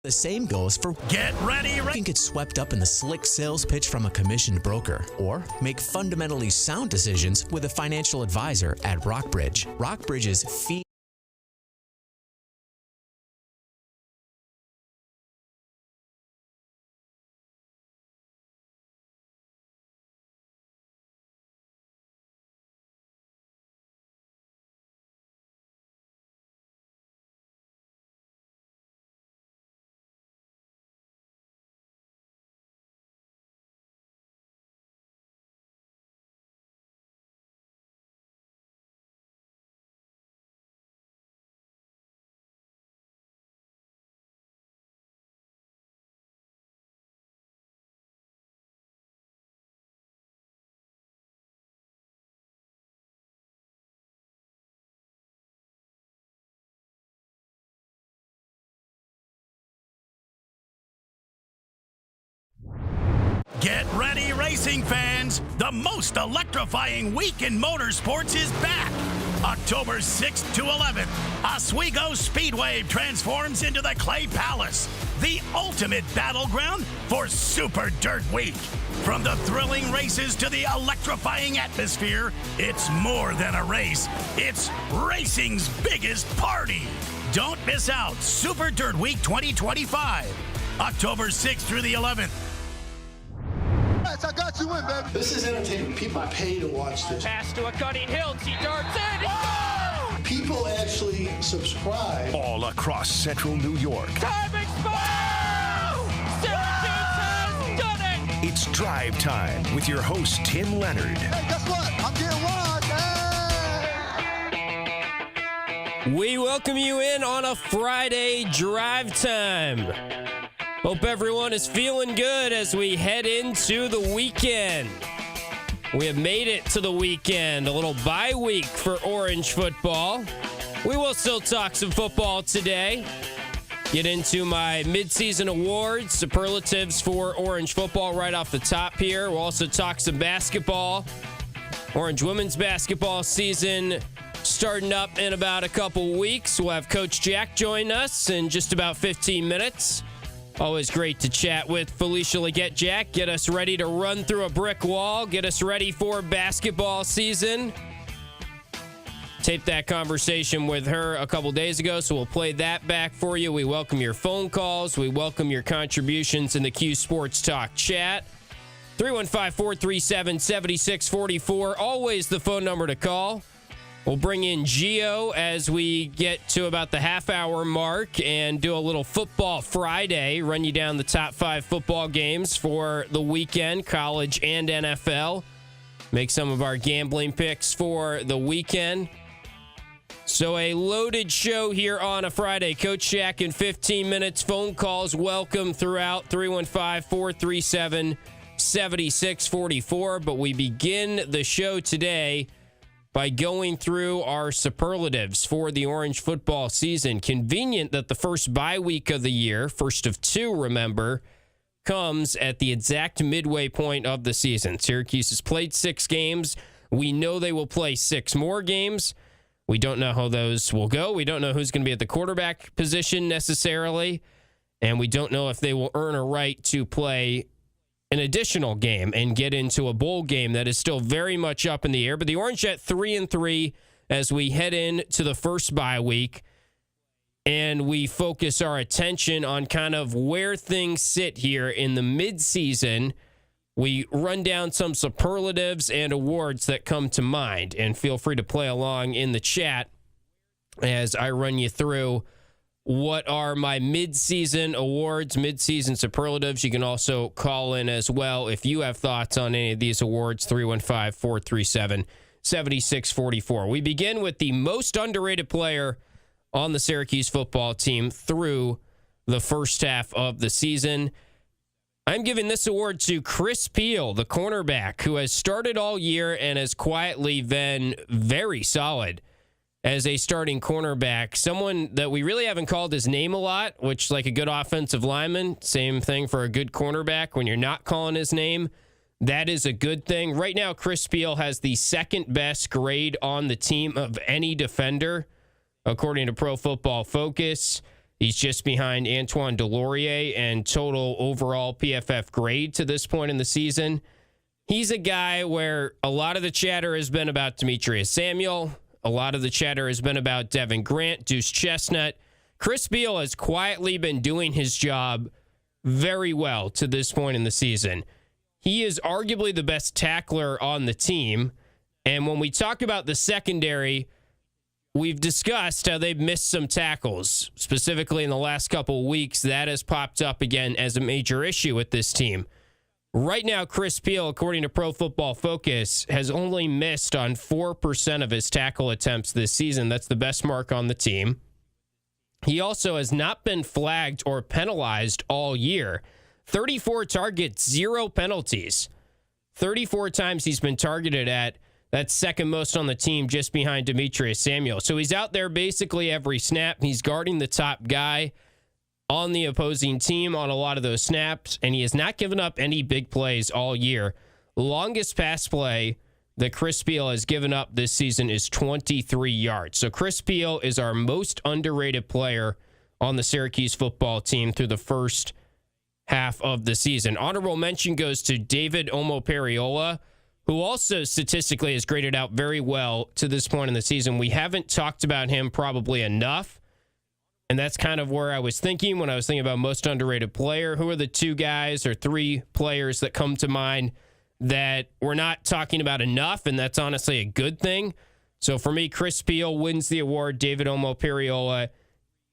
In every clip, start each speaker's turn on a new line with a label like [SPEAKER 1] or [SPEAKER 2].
[SPEAKER 1] The same goes for
[SPEAKER 2] Get ready.
[SPEAKER 1] you can get swept up in the slick sales pitch from a commissioned broker, or make fundamentally sound decisions with a financial advisor at Rockbridge. Rockbridge's fee.
[SPEAKER 2] Get ready, racing fans. The most electrifying week in motorsports is back. October 6th to 11th, Oswego Speedway transforms into the Clay Palace, the ultimate battleground for Super Dirt Week. From the thrilling races to the electrifying atmosphere, it's more than a race. It's racing's biggest party. Don't miss out. Super Dirt Week 2025, October 6th through the 11th.
[SPEAKER 3] I got you in, baby.
[SPEAKER 4] This is entertainment. People pay to watch this.
[SPEAKER 5] Pass to a cutting hill. He darts in. Oh!
[SPEAKER 4] People actually subscribe.
[SPEAKER 6] All across central New York.
[SPEAKER 5] Time expired! Syracuse has done it!
[SPEAKER 6] It's Drive Time with your host, Tim Leonard.
[SPEAKER 3] Hey, guess what? I'm getting one. Hey!
[SPEAKER 7] We welcome you in on a Friday Drive Time. Hope everyone is feeling good as we head into the weekend. We have made it to the weekend, a little bye week for Orange football. We will still talk some football today. Get into my midseason awards, superlatives for Orange football right off the top here. We'll also talk some basketball. Orange women's basketball season starting up in about a couple weeks. We'll have Coach Jack join us in just about 15 minutes. Always great to chat with Felicia Leggett. Jack, get us ready to run through a brick wall. Get us ready for basketball season. Taped that conversation with her a couple days ago, so we'll play that back for you. We welcome your phone calls. We welcome your contributions in the Q Sports Talk chat. 315-437-7644. Always the phone number to call. We'll bring in Gio as we get to about the half-hour mark and do a little Football Friday, run you down the top 5 football games for the weekend, college and NFL. Make some of our gambling picks for the weekend. So a loaded show here on a Friday. Coach Shaq in 15 minutes. Phone calls welcome throughout. 315-437-7644. But we begin the show today by going through our superlatives for the Orange football season. Convenient that the first bye week of the year, first of 2, remember, comes at the exact midway point of the season. Syracuse has played 6 games. We know they will play 6 more games. We don't know how those will go. We don't know who's going to be at the quarterback position necessarily. And we don't know if they will earn a right to play an additional game and get into a bowl game that is still very much up in the air. But the Orange at 3-3 as we head into the first bye week, and we focus our attention on kind of where things sit here in the midseason. We run down some superlatives and awards that come to mind, and feel free to play along in the chat as I run you through what are my midseason awards, midseason superlatives. You can also call in as well if you have thoughts on any of these awards, 315-437-7644. We begin with the most underrated player on the Syracuse football team through the first half of the season. I'm giving this award to Chris Peel, the cornerback, who has started all year and has quietly been very solid as a starting cornerback. Someone that we really haven't called his name a lot, which, like a good offensive lineman, same thing for a good cornerback. When you're not calling his name, that is a good thing. Right now, Chris Peel has the second best grade on the team of any defender, according to Pro Football Focus. He's just behind Antoine Delorier and total overall PFF grade to this point in the season. He's a guy where a lot of the chatter has been about Demetrius Samuel. A lot of the chatter has been about Devin Grant, Deuce Chestnut. Chris Beal has quietly been doing his job very well to this point in the season. He is arguably the best tackler on the team. And when we talk about the secondary, we've discussed how they've missed some tackles. Specifically in the last couple of weeks, that has popped up again as a major issue with this team. Right now, Chris Beal, according to Pro Football Focus, has only missed on 4% of his tackle attempts this season. That's the best mark on the team. He also has not been flagged or penalized all year. 34 targets, 0 penalties. 34 times he's been targeted at. That's second most on the team, just behind Demetrius Samuel. So he's out there basically every snap. He's guarding the top guy on the opposing team on a lot of those snaps, and he has not given up any big plays all year. Longest pass play that Chris Beal has given up this season is 23 yards. So Chris Beal is our most underrated player on the Syracuse football team through the first half of the season. Honorable mention goes to David Omoperiola, who also statistically has graded out very well to this point in the season. We haven't talked about him probably enough, and that's kind of where I was thinking when I was thinking about most underrated player. Who are the 2 guys or 3 players that come to mind that we're not talking about enough, and that's honestly a good thing. So for me, Chris Beal wins the award. David Omoperiola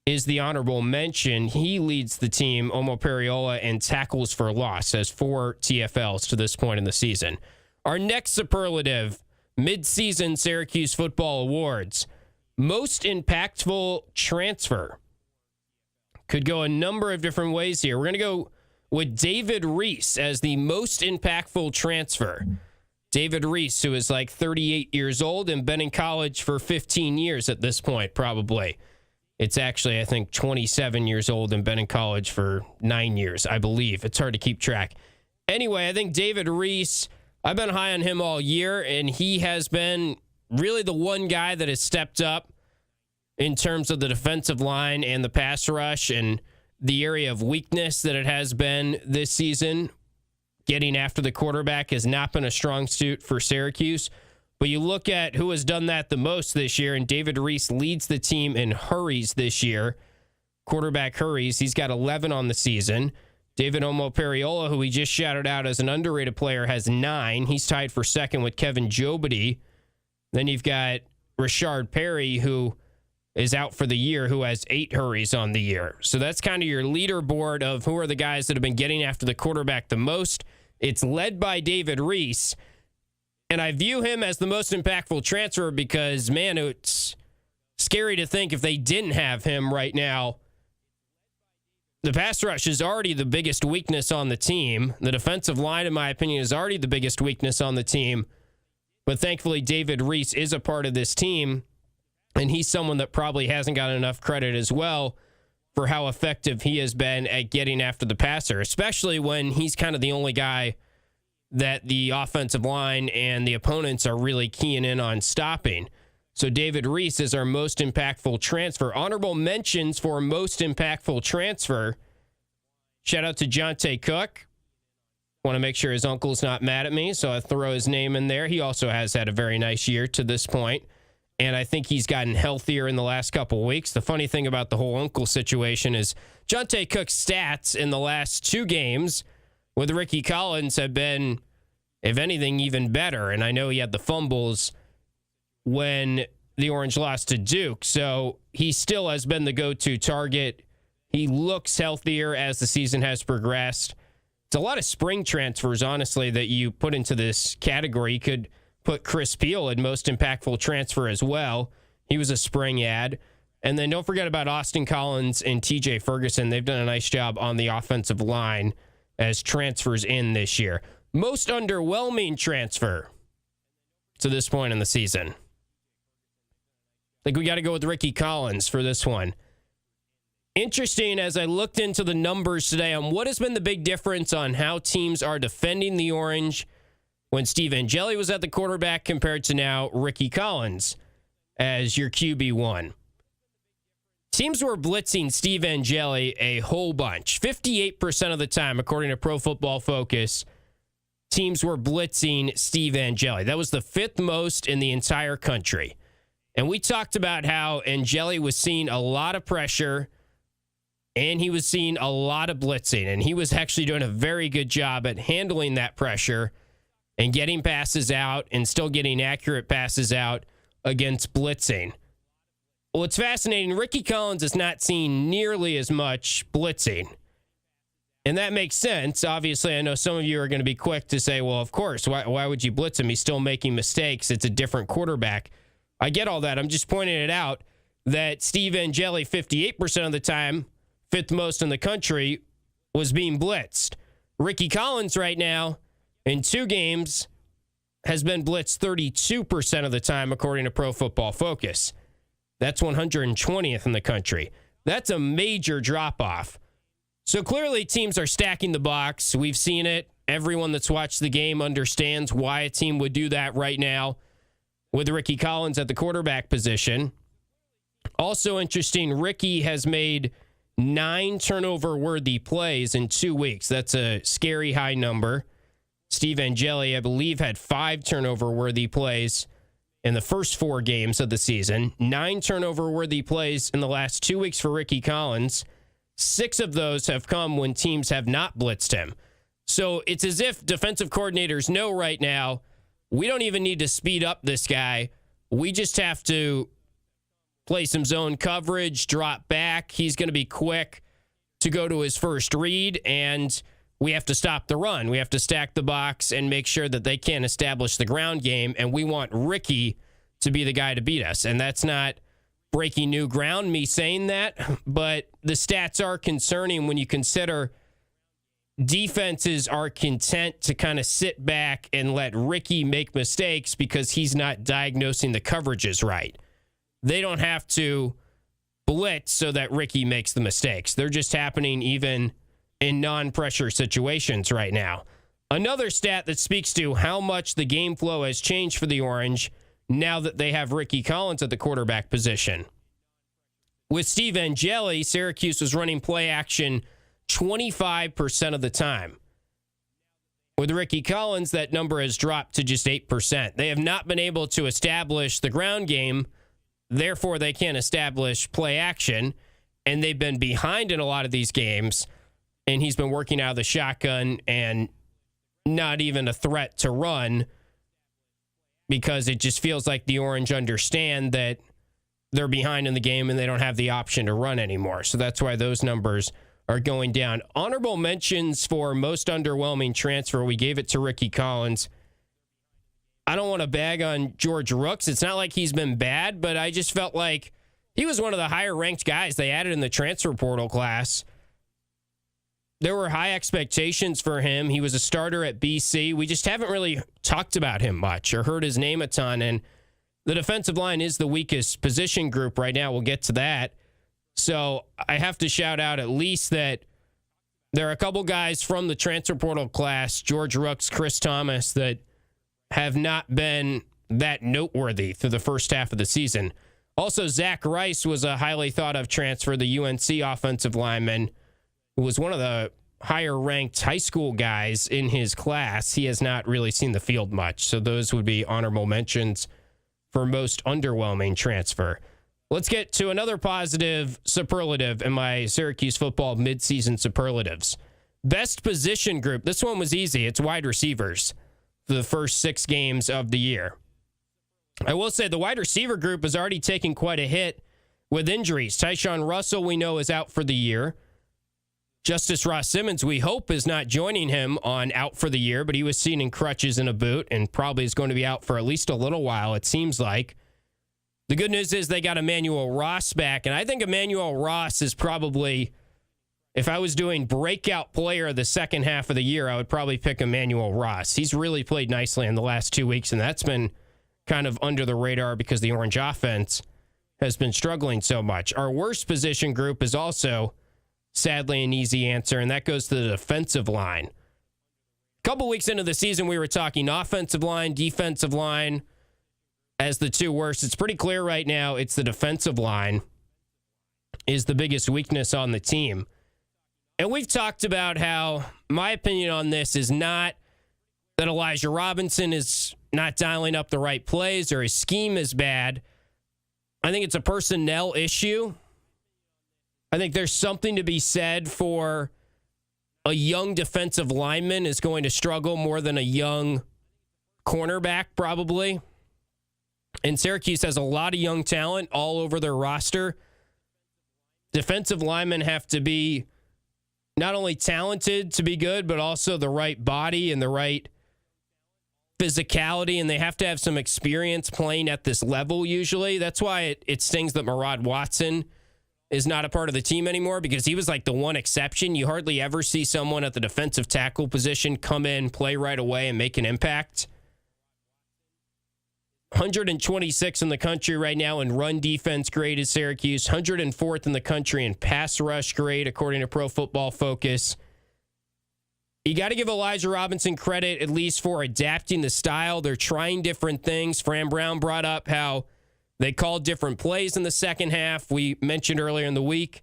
[SPEAKER 7] is the honorable mention. He leads the team, Omoperiola, in tackles for loss, has 4 TFLs to this point in the season. Our next superlative, midseason Syracuse football awards. Most impactful transfer. Could go a number of different ways here. We're going to go with David Reese as the most impactful transfer. David Reese, who is like 38 years old and been in college for 15 years at this point, probably. It's actually, I think, 27 years old and been in college for 9 years, I believe. It's hard to keep track. Anyway, I think David Reese, I've been high on him all year, and he has been really the one guy that has stepped up in terms of the defensive line and the pass rush and the area of weakness that it has been this season. Getting after the quarterback has not been a strong suit for Syracuse. But you look at who has done that the most this year, and David Reese leads the team in hurries this year. Quarterback hurries. He's got 11 on the season. David Omoperiola, who we just shouted out as an underrated player, has 9. He's tied for second with Kevin Jobity. Then you've got Rashard Perry, who is out for the year, who has 8 hurries on the year. So that's kind of your leaderboard of who are the guys that have been getting after the quarterback the most. It's led by David Reese. And I view him as the most impactful transfer because, man, it's scary to think if they didn't have him right now. The pass rush is already the biggest weakness on the team. The defensive line, in my opinion, is already the biggest weakness on the team. But thankfully, David Reese is a part of this team, and he's someone that probably hasn't gotten enough credit as well for how effective he has been at getting after the passer, especially when he's kind of the only guy that the offensive line and the opponents are really keying in on stopping. So David Reese is our most impactful transfer. Honorable mentions for most impactful transfer. Shout out to Jonte Cook. Want to make sure his uncle's not mad at me, so I throw his name in there. He also has had a very nice year to this point, and I think he's gotten healthier in the last couple of weeks. The funny thing about the whole uncle situation is Jonte Cook's stats in the last 2 games with Ricky Collins have been, if anything, even better. And I know he had the fumbles when the Orange lost to Duke. So he still has been the go-to target. He looks healthier as the season has progressed. It's a lot of spring transfers, honestly, that you put into this category. You could put Chris Beal in most impactful transfer as well. He was a spring ad. And then don't forget about Austin Collins and TJ Ferguson. They've done a nice job on the offensive line as transfers in this year. Most underwhelming transfer to this point in the season. I think we got to go with Ricky Collins for this one. Interesting, as I looked into the numbers today on what has been the big difference on how teams are defending the Orange when Steve Angeli was at the quarterback compared to now Ricky Collins as your QB1. teams were blitzing Steve Angeli a whole bunch. 58% of the time, according to Pro Football Focus, teams were blitzing Steve Angeli. That was the 5th most in the entire country. And we talked about how Angeli was seeing a lot of pressure and he was seeing a lot of blitzing. And he was actually doing a very good job at handling that pressure and getting passes out and still getting accurate passes out against blitzing. Well, it's fascinating. Ricky Collins is not seeing nearly as much blitzing. And that makes sense. Obviously, I know some of you are going to be quick to say, well, of course, why would you blitz him? He's still making mistakes. It's a different quarterback. I get all that. I'm just pointing it out that Steve Angeli, 58% of the time, 5th most in the country, was being blitzed. Ricky Collins right now, in 2 games, has been blitzed 32% of the time, according to Pro Football Focus. That's 120th in the country. That's a major drop-off. So clearly teams are stacking the box. We've seen it. Everyone that's watched the game understands why a team would do that right now with Ricky Collins at the quarterback position. Also interesting, Ricky has made 9 turnover-worthy plays in 2 weeks. That's a scary high number. Steve Angeli, I believe, had 5 turnover-worthy plays in the first 4 games of the season. 9 turnover-worthy plays in the last 2 weeks for Ricky Collins. 6 of those have come when teams have not blitzed him. So it's as if defensive coordinators know right now, we don't even need to speed up this guy. We just have to play some zone coverage, drop back. He's going to be quick to go to his first read, and we have to stop the run. We have to stack the box and make sure that they can't establish the ground game, and we want Ricky to be the guy to beat us. And that's not breaking new ground, me saying that, but the stats are concerning when you consider defenses are content to kind of sit back and let Ricky make mistakes because he's not diagnosing the coverages right. They don't have to blitz so that Ricky makes the mistakes. They're just happening even in non-pressure situations right now. Another stat that speaks to how much the game flow has changed for the Orange now that they have Ricky Collins at the quarterback position. With Steve Angeli, Syracuse was running play action 25% of the time. With Ricky Collins, that number has dropped to just 8%. They have not been able to establish the ground game, therefore they can't establish play action, and they've been behind in a lot of these games, and he's been working out of the shotgun and not even a threat to run because it just feels like the Orange understand that they're behind in the game and they don't have the option to run anymore. So that's why those numbers are going down. Honorable mentions for most underwhelming transfer. We gave it to Ricky Collins. I don't want to bag on George Rooks. It's not like he's been bad, but I just felt like he was one of the higher ranked guys they added in the transfer portal class. There were high expectations for him. He was a starter at BC. We just haven't really talked about him much or heard his name a ton. And the defensive line is the weakest position group right now. We'll get to that. So I have to shout out at least that there are a couple guys from the transfer portal class, George Rooks, Chris Thomas, that have not been that noteworthy through the first half of the season. Also, Zach Rice was a highly thought of transfer, the UNC offensive lineman, who was one of the higher ranked high school guys in his class. He has not really seen the field much. So those would be honorable mentions for most underwhelming transfer. Let's get to another positive superlative in my Syracuse football midseason superlatives. Best position group. This one was easy. It's wide receivers for the first 6 games of the year. I will say the wide receiver group has already taken quite a hit with injuries. Tyshawn Russell, we know, is out for the year. Justice Ross Simmons, we hope, is not joining him on out for the year, but he was seen in crutches and a boot and probably is going to be out for at least a little while, it seems like. The good news is they got Emmanuel Ross back, and I think Emmanuel Ross is probably, if I was doing breakout player of the second half of the year, I would probably pick Emmanuel Ross. He's really played nicely in the last 2 weeks, and that's been kind of under the radar because the Orange offense has been struggling so much. Our worst position group is also, sadly, an easy answer, and that goes to the defensive line. A couple weeks into the season, we were talking offensive line, defensive line as the 2 worst. It's pretty clear right now it's the defensive line. is the biggest weakness on the team. And we've talked about how my opinion on this is not that Elijah Robinson is not dialing up the right plays or his scheme is bad. I think it's a personnel issue. I think there's something to be said for a young defensive lineman is going to struggle more than a young cornerback, probably. And Syracuse has a lot of young talent all over their roster. Defensive linemen have to be not only talented to be good, but also the right body and the right physicality, and they have to have some experience playing at this level usually. That's why it stings that Murad Watson is not a part of the team anymore, because he was like the one exception. You hardly ever see someone at the defensive tackle position come in, play right away, and make an impact. 126 in the country right now in run defense grade is Syracuse. 104th in the country in pass rush grade, according to Pro Football Focus. You got to give Elijah Robinson credit at least for adapting the style. They're trying different things. Fran Brown brought up how they called different plays in the second half. We mentioned earlier in the week,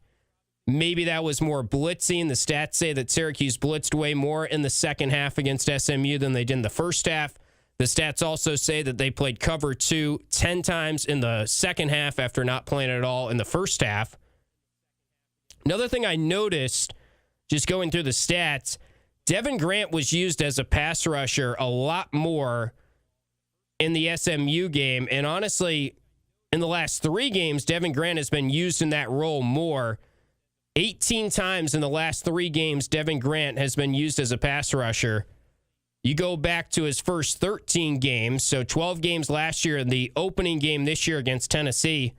[SPEAKER 7] maybe that was more blitzing. The stats say that Syracuse blitzed way more in the second half against SMU than they did in the first half. The stats also say that they played cover 2 10 times in the second half after not playing at all in the first half. Another thing I noticed, just going through the stats, Devin Grant was used as a pass rusher a lot more in the SMU game. And honestly, in the last 3 games, Devin Grant has been used in that role more. 18 times in the last 3 games, Devin Grant has been used as a pass rusher. You go back to his first 13 games, so 12 games last year, and the opening game this year against Tennessee,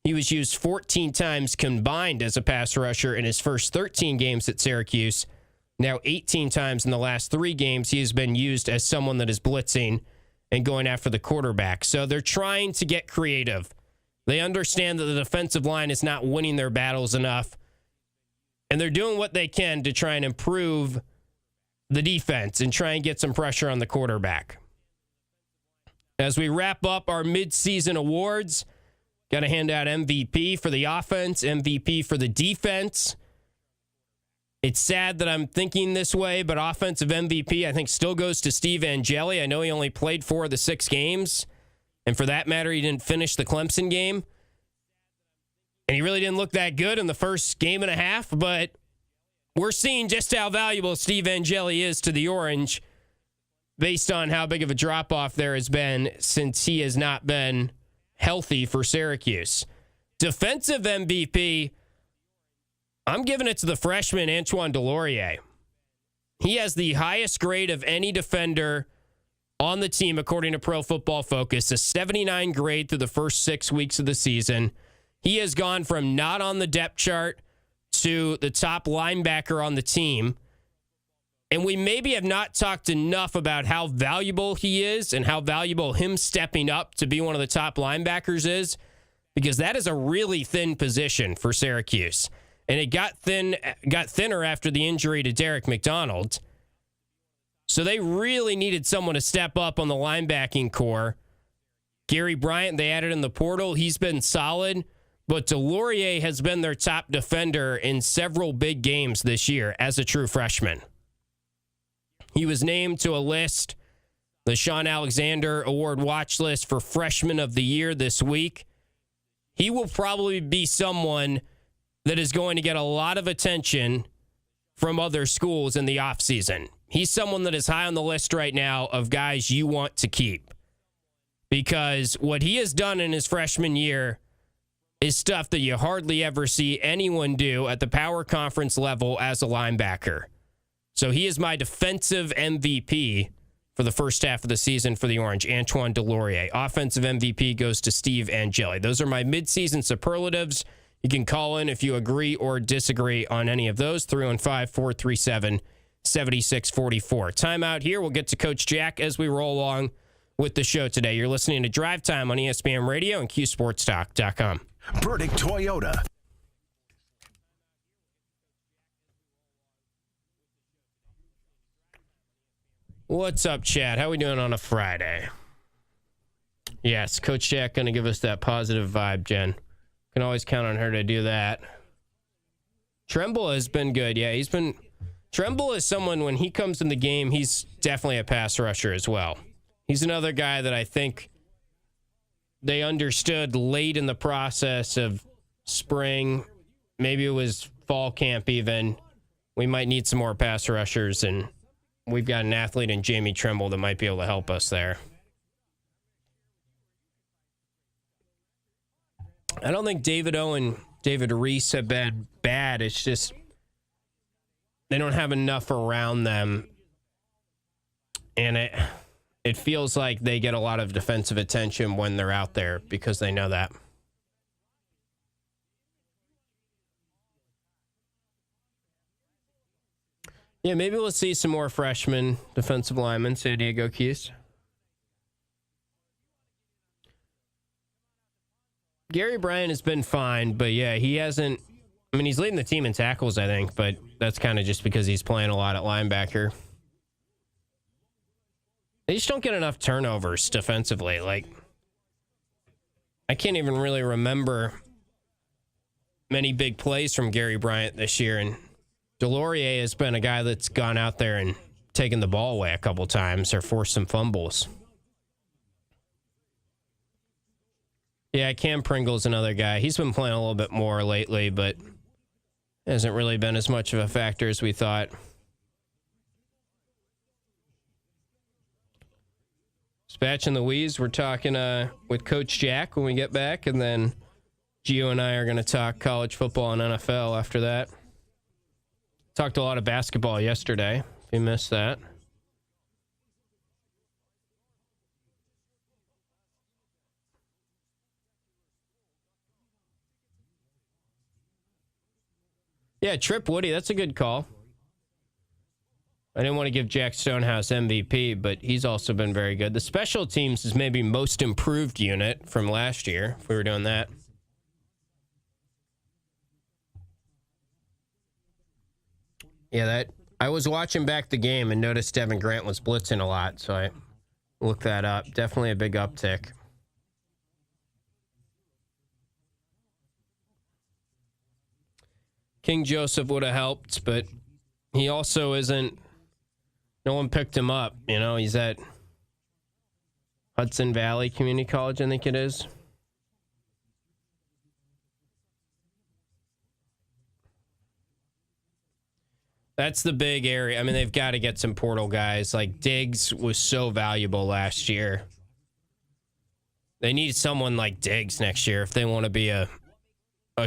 [SPEAKER 7] he was used 14 times combined as a pass rusher in his first 13 games at Syracuse. Now 18 times in the last 3 games, he has been used as someone that is blitzing and going after the quarterback. So they're trying to get creative. They understand that the defensive line is not winning their battles enough, and they're doing what they can to try and improve the defense and try and get some pressure on the quarterback. As we wrap up our midseason awards, got to hand out MVP for the offense, MVP for the defense. It's sad that I'm thinking this way, but offensive MVP, I think, still goes to Steve Angeli. I know he only played 4 of the 6 games, and for that matter, he didn't finish the Clemson game. And he really didn't look that good in the first game and a half, but we're seeing just how valuable Steve Angeli is to the Orange based on how big of a drop-off there has been since he has not been healthy for Syracuse. Defensive MVP, I'm giving it to the freshman Antoine Delorier. He has the highest grade of any defender on the team, according to Pro Football Focus, a 79 grade through the first 6 weeks of the season. He has gone from not on the depth chart to the top linebacker on the team. And we maybe have not talked enough about how valuable he is and how valuable him stepping up to be one of the top linebackers is, because that is a really thin position for Syracuse. And it got thinner after the injury to Derek McDonald. So they really needed someone to step up on the linebacking core. Gary Bryant, they added in the portal. He's been solid. But Delorier has been their top defender in several big games this year as a true freshman. He was named to a list, the Sean Alexander Award watch list for Freshman of the Year this week. He will probably be someone that is going to get a lot of attention from other schools in the offseason. He's someone that is high on the list right now of guys you want to keep, because what he has done in his freshman year is stuff that you hardly ever see anyone do at the power conference level as a linebacker. So he is my defensive MVP for the first half of the season for the Orange, Antoine Delorier. Offensive MVP goes to Steve Angeli. Those are my midseason superlatives. You can call in if you agree or disagree on any of those. 315-437-7644. Timeout here. We'll get to Coach Jack as we roll along with the show today. You're listening to Drive Time on ESPN Radio and QSportsTalk.com.
[SPEAKER 6] Burdick Toyota.
[SPEAKER 7] What's up, Chad? How we doing on a Friday? Yes, Coach Jack going to give us that positive vibe, Jen. Can always count on her to do that. Tremble has been good. Yeah, Tremble is someone, when he comes in the game, he's definitely a pass rusher as well. He's another guy that I think they understood late in the process of spring. Maybe it was fall camp even. We might need some more pass rushers, and we've got an athlete in Jamie Tremble that might be able to help us there. I don't think David O and David Reese have been bad. It's just they don't have enough around them. And it feels like they get a lot of defensive attention when they're out there because they know that. Yeah, maybe we'll see some more freshman defensive linemen, San Diego Keys. Gary Bryant has been fine, but yeah, he hasn't. I mean, he's leading the team in tackles, I think, but that's kind of just because he's playing a lot at linebacker. They just don't get enough turnovers defensively. Like, I can't even really remember many big plays from Gary Bryant this year, and Delorier has been a guy that's gone out there and taken the ball away a couple times or forced some fumbles. Yeah, Cam Pringle's another guy. He's been playing a little bit more lately, but hasn't really been as much of a factor as we thought. Spatch and Louise, we're talking with Coach Jack when we get back, and then Gio and I are going to talk college football and NFL after that. Talked a lot of basketball yesterday, if you missed that. Yeah, Trip Woody, that's a good call. I didn't want to give Jack Stonehouse MVP, but he's also been very good. The special teams is maybe most improved unit from last year, if we were doing that. Yeah, that I was watching back the game and noticed Devin Grant was blitzing a lot, so I looked that up. Definitely a big uptick. King Joseph would have helped, but he also isn't. No one picked him up. You know, he's at Hudson Valley Community College, I think it is. That's the big area. I mean, they've got to get some portal guys. Like, Diggs was so valuable last year. They need someone like Diggs next year if they want to be a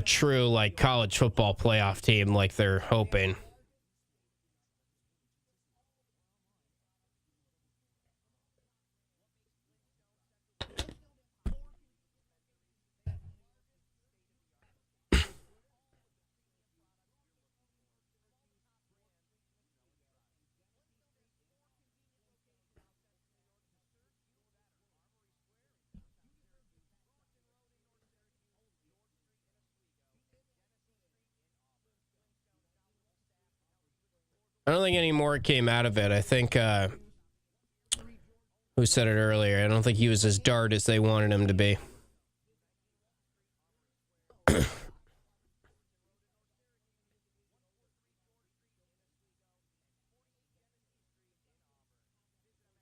[SPEAKER 7] true, like, college football playoff team like they're hoping. I don't think any more came out of it. I think, who said it earlier? I don't think he was as dart as they wanted him to be.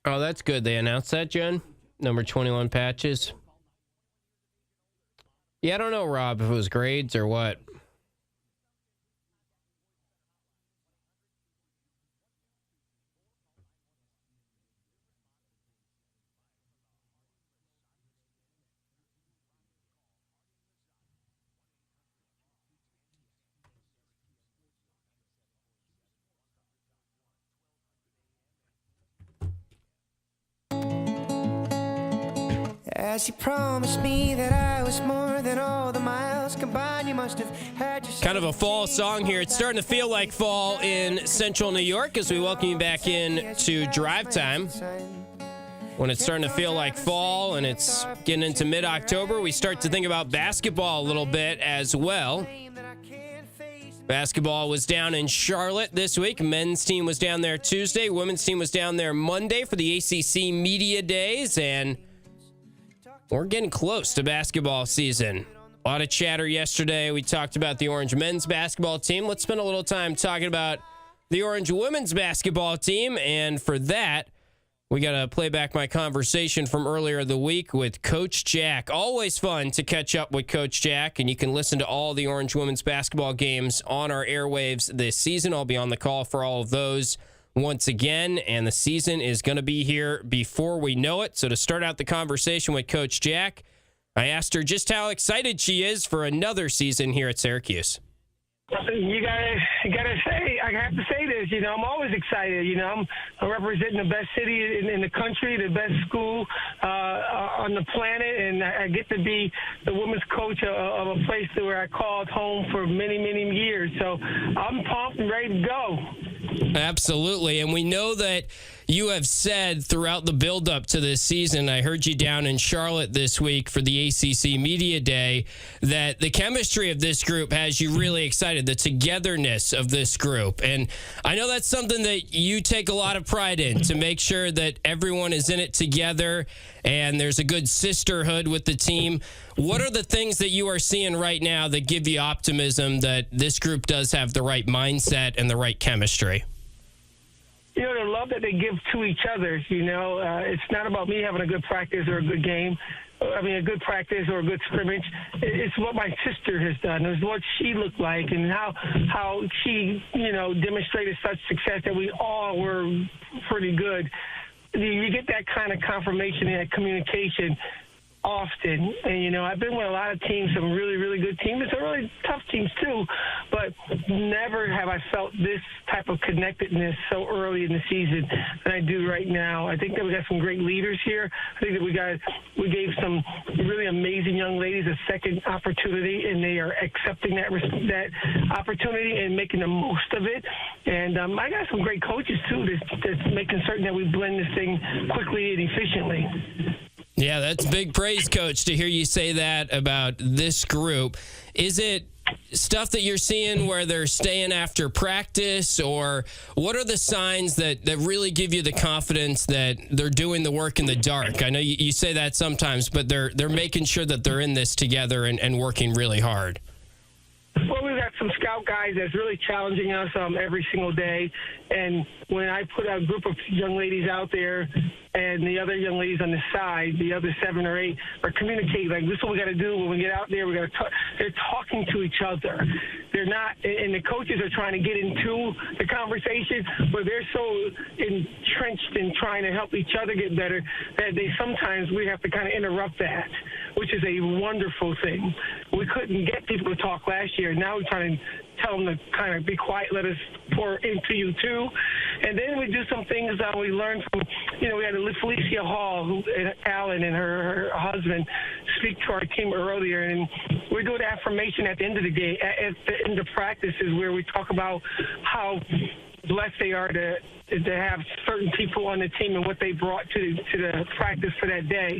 [SPEAKER 7] Oh, that's good. They announced that, Jen? Number 21 patches. Yeah, I don't know, Rob, if it was grades or what.
[SPEAKER 8] As you promised me that I was more than all the miles combined, you must have had your
[SPEAKER 7] kind of a fall song here. It's starting to feel like fall in central New York as we welcome you back in to Drive Time. When it's starting to feel like fall and it's getting into mid-October, we start to think about basketball a little bit as well. Basketball was down in Charlotte this week. Men's team was down there Tuesday. Women's team was down there Monday for the ACC Media Days, and we're getting close to basketball season. A lot of chatter yesterday. We talked about the Orange men's basketball team. Let's spend a little time talking about the Orange women's basketball team. And for that, we got to play back my conversation from earlier the week with Coach Jack. Always fun to catch up with Coach Jack, and you can listen to all the Orange women's basketball games on our airwaves this season. I'll be on the call for all of those once again, and the season is going to be here before we know it. So to start out the conversation with Coach Jack, I asked her just how excited she is for another season here at Syracuse.
[SPEAKER 9] You gotta say, I have to say this, I'm always excited. I'm representing the best city in the country, the best school on the planet, and I get to be the women's coach of a place where I called home for many, many years. So I'm pumped and ready to go.
[SPEAKER 7] Absolutely. And we know that you have said throughout the buildup to this season, I heard you down in Charlotte this week for the ACC Media Day, that the chemistry of this group has you really excited, the togetherness of this group. And I know that's something that you take a lot of pride in, to make sure that everyone is in it together and there's a good sisterhood with the team. What are the things that you are seeing right now that give you optimism that this group does have the right mindset and the right chemistry?
[SPEAKER 9] The love that they give to each other, it's not about me having a good practice or a good game. A good practice or a good scrimmage. It's what my sister has done. It's what she looked like and how she, demonstrated such success that we all were pretty good. You get that kind of confirmation and that communication often. And, I've been with a lot of teams, some really, really good teams, some really tough teams too, but never have I felt this type of connectedness so early in the season than I do right now. I think that we got some great leaders here. I think that we gave some really amazing young ladies a second opportunity, and they are accepting that opportunity and making the most of it. And I got some great coaches too that's making certain that we blend this thing quickly and efficiently.
[SPEAKER 7] Yeah, that's big praise, Coach, to hear you say that about this group. Is it stuff that you're seeing where they're staying after practice, or what are the signs that really give you the confidence that they're doing the work in the dark? I know you say that sometimes, but they're making sure that they're in this together and working really hard.
[SPEAKER 9] Well, we've got some scout guys that's really challenging us every single day. And when I put a group of young ladies out there and the other young ladies on the side, the other 7 or 8, are communicating, like, this is what we got to do when we get out there. We got to they're talking to each other. They're not, and the coaches are trying to get into the conversation, but they're so entrenched in trying to help each other get better that sometimes we have to kind of interrupt that, which is a wonderful thing. We couldn't get people to talk last year. Now we're trying to tell them to kind of be quiet, let us pour into you too. And then we do some things that we learned from, we had Felicia Hall, Allen and her husband speak to our team earlier, and we're doing affirmation at the end of the day, at the end of practices, where we talk about how blessed they are to have certain people on the team and what they brought to the practice for that day.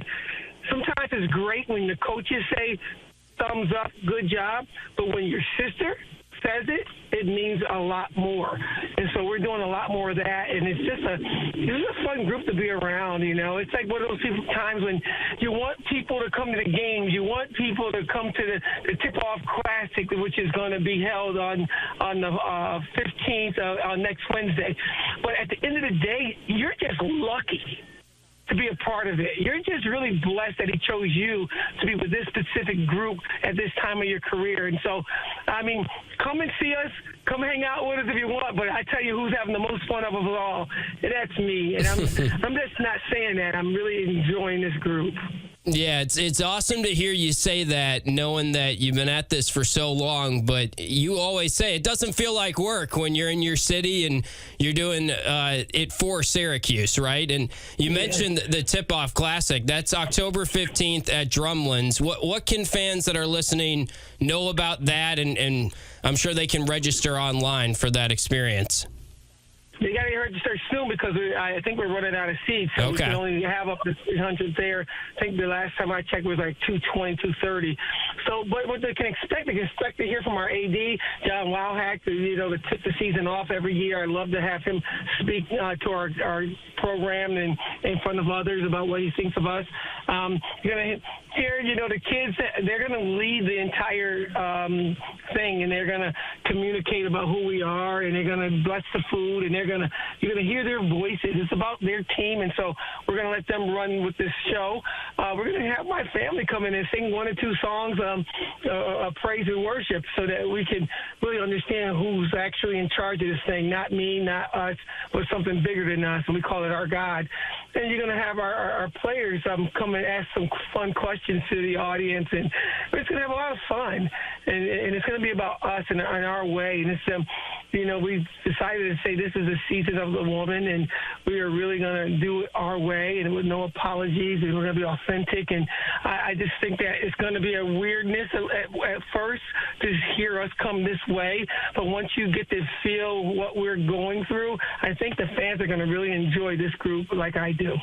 [SPEAKER 9] Sometimes it's great when the coaches say, thumbs up, good job, but when your sister says it means a lot more. And so we're doing a lot more of that, and it's just a fun group to be around, It's like one of those times when you want people to come to the games, you want people to come to the Tip-Off Classic, which is going to be held on the 15th on next Wednesday. But at the end of the day, you're just lucky to be a part of it. You're just really blessed that he chose you to be with this specific group at this time of your career. And so, come and see us. Come hang out with us if you want. But I tell you who's having the most fun of us all, and that's me. And I'm just not saying that. I'm really enjoying this group.
[SPEAKER 7] Yeah, it's awesome to hear you say that, knowing that you've been at this for so long, but you always say it doesn't feel like work when you're in your city and you're doing it for Syracuse, right? And you mentioned the Tip-Off Classic. That's October 15th at Drumlins. What can fans that are listening know about that? And I'm sure they can register online for that experience.
[SPEAKER 9] You got to register soon because I think we're running out of seats. So we can only have up to 300 there. I think the last time I checked was like 220, 230. So, but what they can expect to hear from our AD, John Wowhack, to tip the season off every year. I love to have him speak to our program and in front of others about what he thinks of us. You're going to Jared, the kids, they're going to lead the entire thing, and they're going to communicate about who we are, and they're going to bless the food, and you're going to hear their voices. It's about their team, and so we're going to let them run with this show. We're going to have my family come in and sing 1 or 2 songs of praise and worship so that we can really understand who's actually in charge of this thing, not me, not us, but something bigger than us, and we call it our God. And you're going to have our players come and ask some fun questions to the audience, and it's going to have a lot of fun. And it's going to be about us and our way. And it's, we've decided to say this is a season of the woman, and we are really going to do it our way and with no apologies, and we're going to be authentic. And I just think that it's going to be a weirdness at first to hear us come this way. But once you get to feel what we're going through, I think the fans are going to really enjoy this group like I do.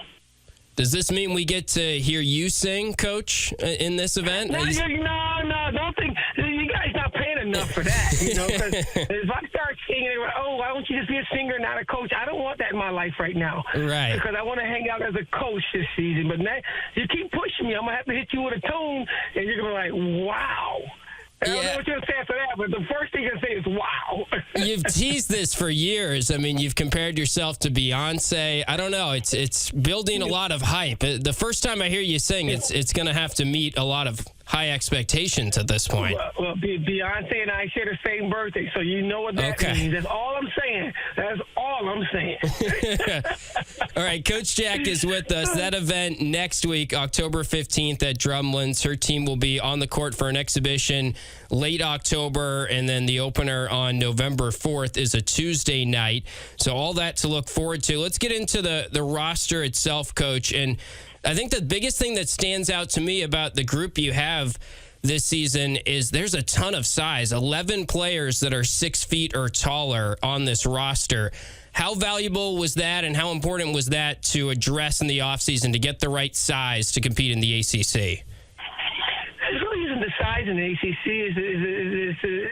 [SPEAKER 7] Does this mean we get to hear you sing, Coach, in this event?
[SPEAKER 9] No, don't think. You guys not paying enough for that, because if I start singing, why don't you just be a singer, not a coach? I don't want that in my life right now.
[SPEAKER 7] Right.
[SPEAKER 9] Because I want to hang out as a coach this season. But now, you keep pushing me, I'm going to have to hit you with a tune, and you're going to be like, wow. I don't know what you're going to say after that, but the first thing you're going to say is, wow.
[SPEAKER 7] You've teased this for years. I mean, you've compared yourself to Beyonce. I don't know. It's building a lot of hype. The first time I hear you sing, it's going to have to meet a lot of high expectations at this point.
[SPEAKER 9] Well, Beyonce and I share the same birthday, so you know what that means. That's all I'm saying. That's all I'm saying.
[SPEAKER 7] All right, Coach Jack is with us. That event next week, October 15th at Drumlins. Her team will be on the court for an exhibition late October, and then the opener on November 4th is a Tuesday night. So all that to look forward to. Let's get into the roster itself, Coach. And I think the biggest thing that stands out to me about the group you have this season is there's a ton of size, 11 players that are 6 feet or taller on this roster. How valuable was that, and how important was that to address in the offseason to get the right size to compete in the ACC?
[SPEAKER 9] It's really using the size in the ACC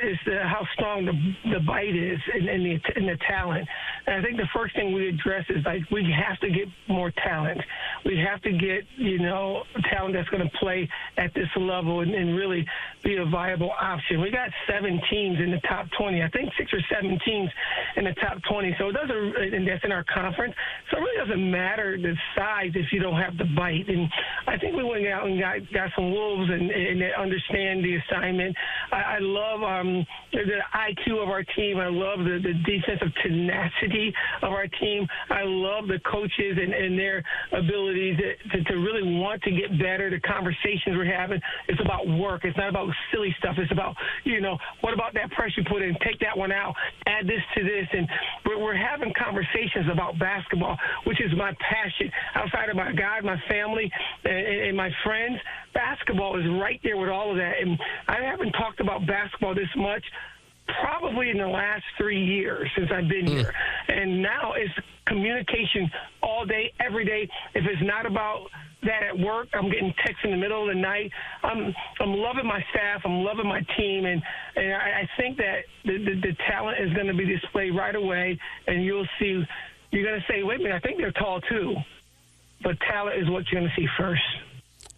[SPEAKER 9] is how strong the bite is and the talent. And I think the first thing we address is, like, we have to get more talent. We have to get, talent that's going to play at this level and really be a viable option. We got 7 teams in the top 20. I think 6 or 7 teams in the top 20. So it doesn't, and that's in our conference. So it really doesn't matter the size if you don't have the bite. And I think we went out and got some wolves and they understand the assignment. I love the IQ of our team. I love the defensive tenacity of our team. I love the coaches and their ability to really want to get better. The conversations we're having, it's about work. It's not about silly stuff. It's about, what about that pressure you put in? Take that one out. Add this to this. And we're having conversations about basketball, which is my passion. Outside of my God, my family, and my friends, basketball is right there with all of that. And I haven't talked about basketball this much probably in the last 3 years since I've been here. And now it's communication all day, every day. If it's not about that at work, I'm getting texts in the middle of the night. I'm loving my staff. I'm loving my team. And I think that the talent is going to be displayed right away. And you'll see, you're going to say, wait a minute, I think they're tall too. But talent is what you're going to see first.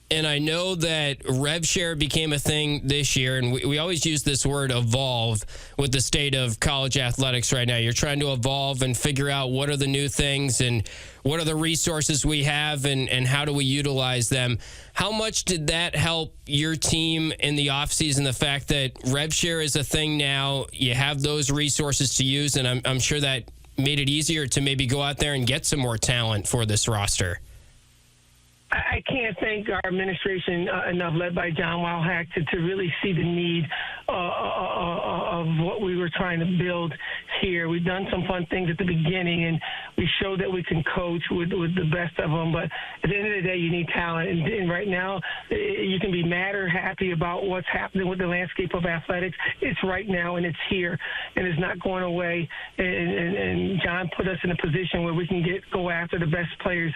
[SPEAKER 7] And I know that rev share became a thing this year, and we always use this word evolve with the state of college athletics right now. You're trying to evolve and figure out what are the new things and what are the resources we have and how do we utilize them. How much did that help your team in the offseason, the fact that rev share is a thing now, you have those resources to use, and I'm sure that made it easier to maybe go out there and get some more talent for this roster?
[SPEAKER 9] I can't thank our administration enough, led by John Wildhack, to really see the need of what we were trying to build here. We've done some fun things at the beginning, and we showed that we can coach with the best of them. But at the end of the day, you need talent. And right now, you can be mad or happy about what's happening with the landscape of athletics. It's right now, and it's here, and it's not going away. And John put us in a position where we can go after the best players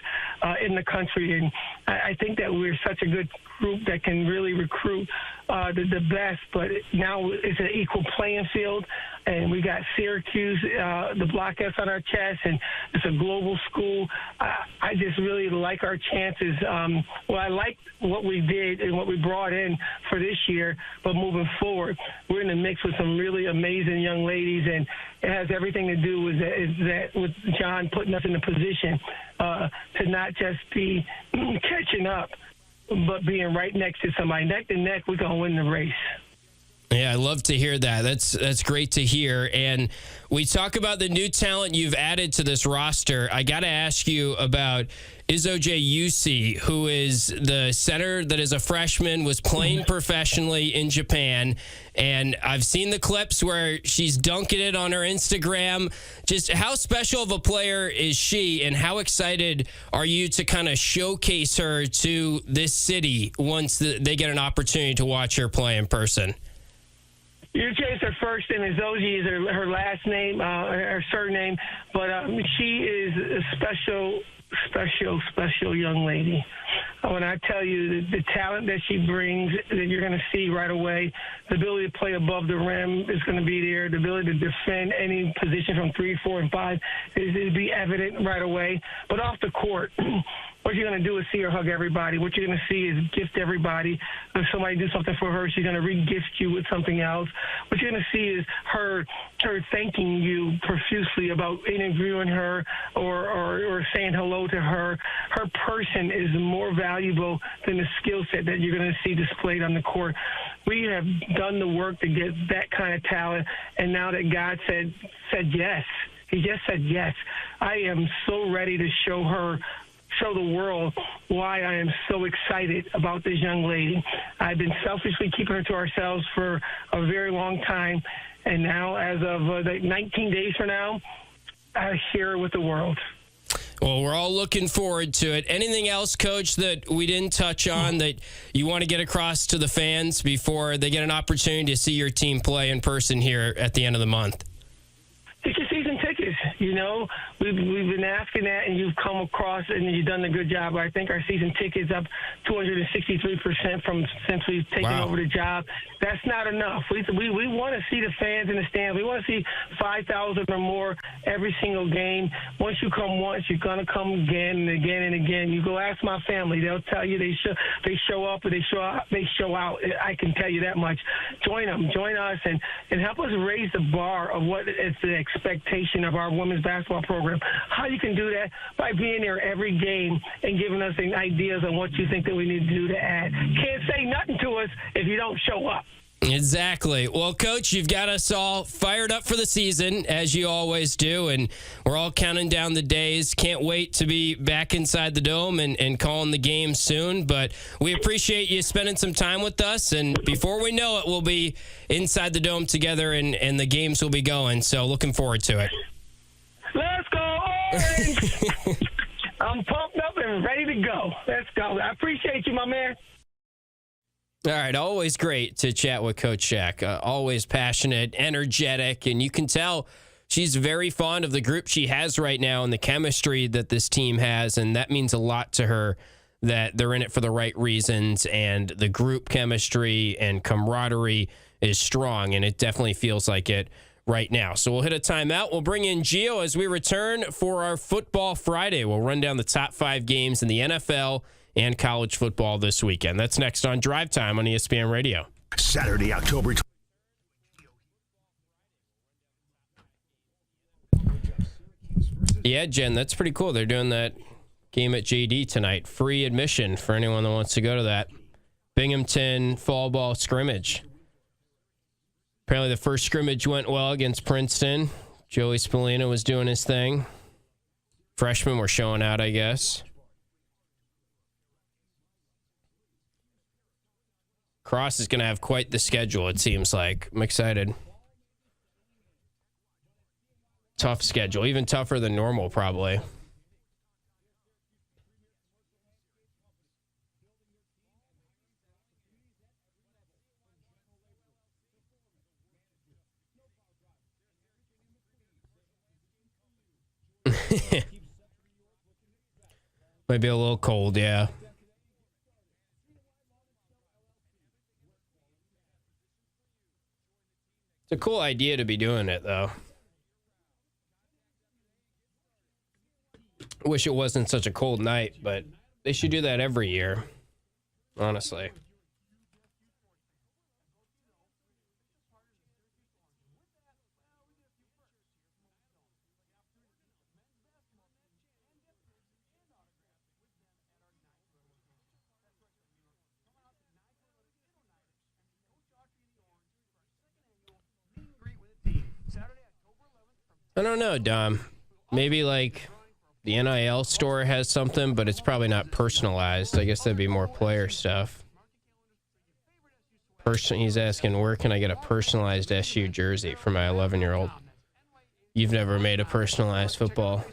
[SPEAKER 9] in the country. And I think that we're such a good group that can really recruit the best, but now it's an equal playing field, and we got Syracuse, the Block S on our chest, and it's a global school. I just really like our chances. I like what we did and what we brought in for this year, but moving forward, we're in the mix with some really amazing young ladies, and it has everything to do with with John putting us in a position to not just be catching up, but being right next to somebody. Neck to neck, we're going to win the race.
[SPEAKER 7] Yeah, I love to hear that. That's great to hear. And we talk about the new talent you've added to this roster. I got to ask you about Izoje Yusi, who is the center that is a freshman, was playing professionally in Japan. And I've seen the clips where she's dunking it on her Instagram. Just how special of a player is she, and how excited are you to kind of showcase her to this city once they get an opportunity to watch her play in person?
[SPEAKER 9] Yuji is her first name, and Zoji is her last name, her surname. But she is a special young lady. When I tell you the talent that she brings, that you're going to see right away, the ability to play above the rim is going to be there. The ability to defend any position from 3, 4, and 5 is be evident right away. But off the court, what you're going to do is see her hug everybody. What you're going to see is gift everybody. If somebody do something for her, she's going to re-gift you with something else. What you're going to see is her thanking you profusely about interviewing her or saying hello to her. Her person is more valuable than the skill set that you're going to see displayed on the court. We have done the work to get that kind of talent, and now that God said yes, he just said yes. I am so ready to show the world why I am so excited about this young lady. I've been selfishly keeping her to ourselves for a very long time, and now as of 19 days from now, I share her with the world.
[SPEAKER 7] Well, we're all looking forward to it. Anything else, Coach, that we didn't touch on that you want to get across to the fans before they get an opportunity to see your team play in person here at the end of the month?
[SPEAKER 9] Get your season tickets. You know, we've been asking that, and you've come across it, and you've done a good job. I think our season tickets up 263% since we've taken over the job. That's not enough. We want to see the fans in the stands. We want to see 5,000 or more every single game. Once you come once, you're gonna come again and again and again. You go ask my family; they'll tell you they show up or they show out. I can tell you that much. Join them, join us, and help us raise the bar of what is the expectation of our women's basketball program. How you can do that? By being there every game and giving us ideas on what you think that we need to do to add. Can't say nothing to us if you don't show up.
[SPEAKER 7] Exactly. Well, Coach, you've got us all fired up for the season, as you always do, and we're all counting down the days. Can't wait to be back inside the Dome and calling the game soon, but we appreciate you spending some time with us, and before we know it, we'll be inside the Dome together, and the games will be going, so looking forward to it.
[SPEAKER 9] Let's go, Orange! I'm pumped up and ready to go. Let's go. I appreciate you, my man.
[SPEAKER 7] All right, always great to chat with Coach Shaq. Always passionate, energetic, and you can tell she's very fond of the group she has right now and the chemistry that this team has, and that means a lot to her that they're in it for the right reasons, and the group chemistry and camaraderie is strong, and it definitely feels like it right now. So we'll hit a timeout. We'll bring in Gio as we return for our Football Friday. We'll run down the top 5 games in the NFL and college football this weekend. That's next on Drive Time on ESPN Radio.
[SPEAKER 6] Saturday, October 20th.
[SPEAKER 7] Yeah, Jen, that's pretty cool. They're doing that game at JD tonight. Free admission for anyone that wants to go to that. Binghamton fall ball scrimmage. Apparently the first scrimmage went well against Princeton. Joey Spallina was doing his thing. Freshmen were showing out, I guess. Cross is going to have quite the schedule, it seems like. I'm excited. Tough schedule, even tougher than normal, probably. Might be a little cold, yeah. It's a cool idea to be doing it, though. Wish it wasn't such a cold night, but they should do that every year, honestly. I don't know, Dom. Maybe like the NIL store has something, but it's probably not personalized. I guess that'd be more player stuff. He's asking, where can I get a personalized SU jersey for my 11-year-old? You've never made a personalized football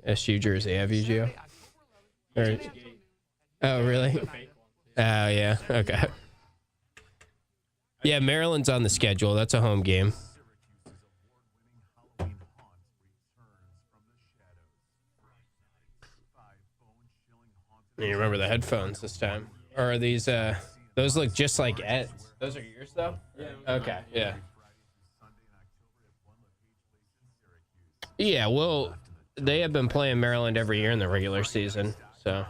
[SPEAKER 7] SU jersey, have you, Gio? Oh, really? Oh, yeah. Okay. Yeah, Maryland's on the schedule. That's a home game. You remember the headphones this time? Or are these, those look just like Ed's. Those are yours, though? Yeah. Okay, yeah. Yeah, well, they have been playing Maryland every year in the regular season, so.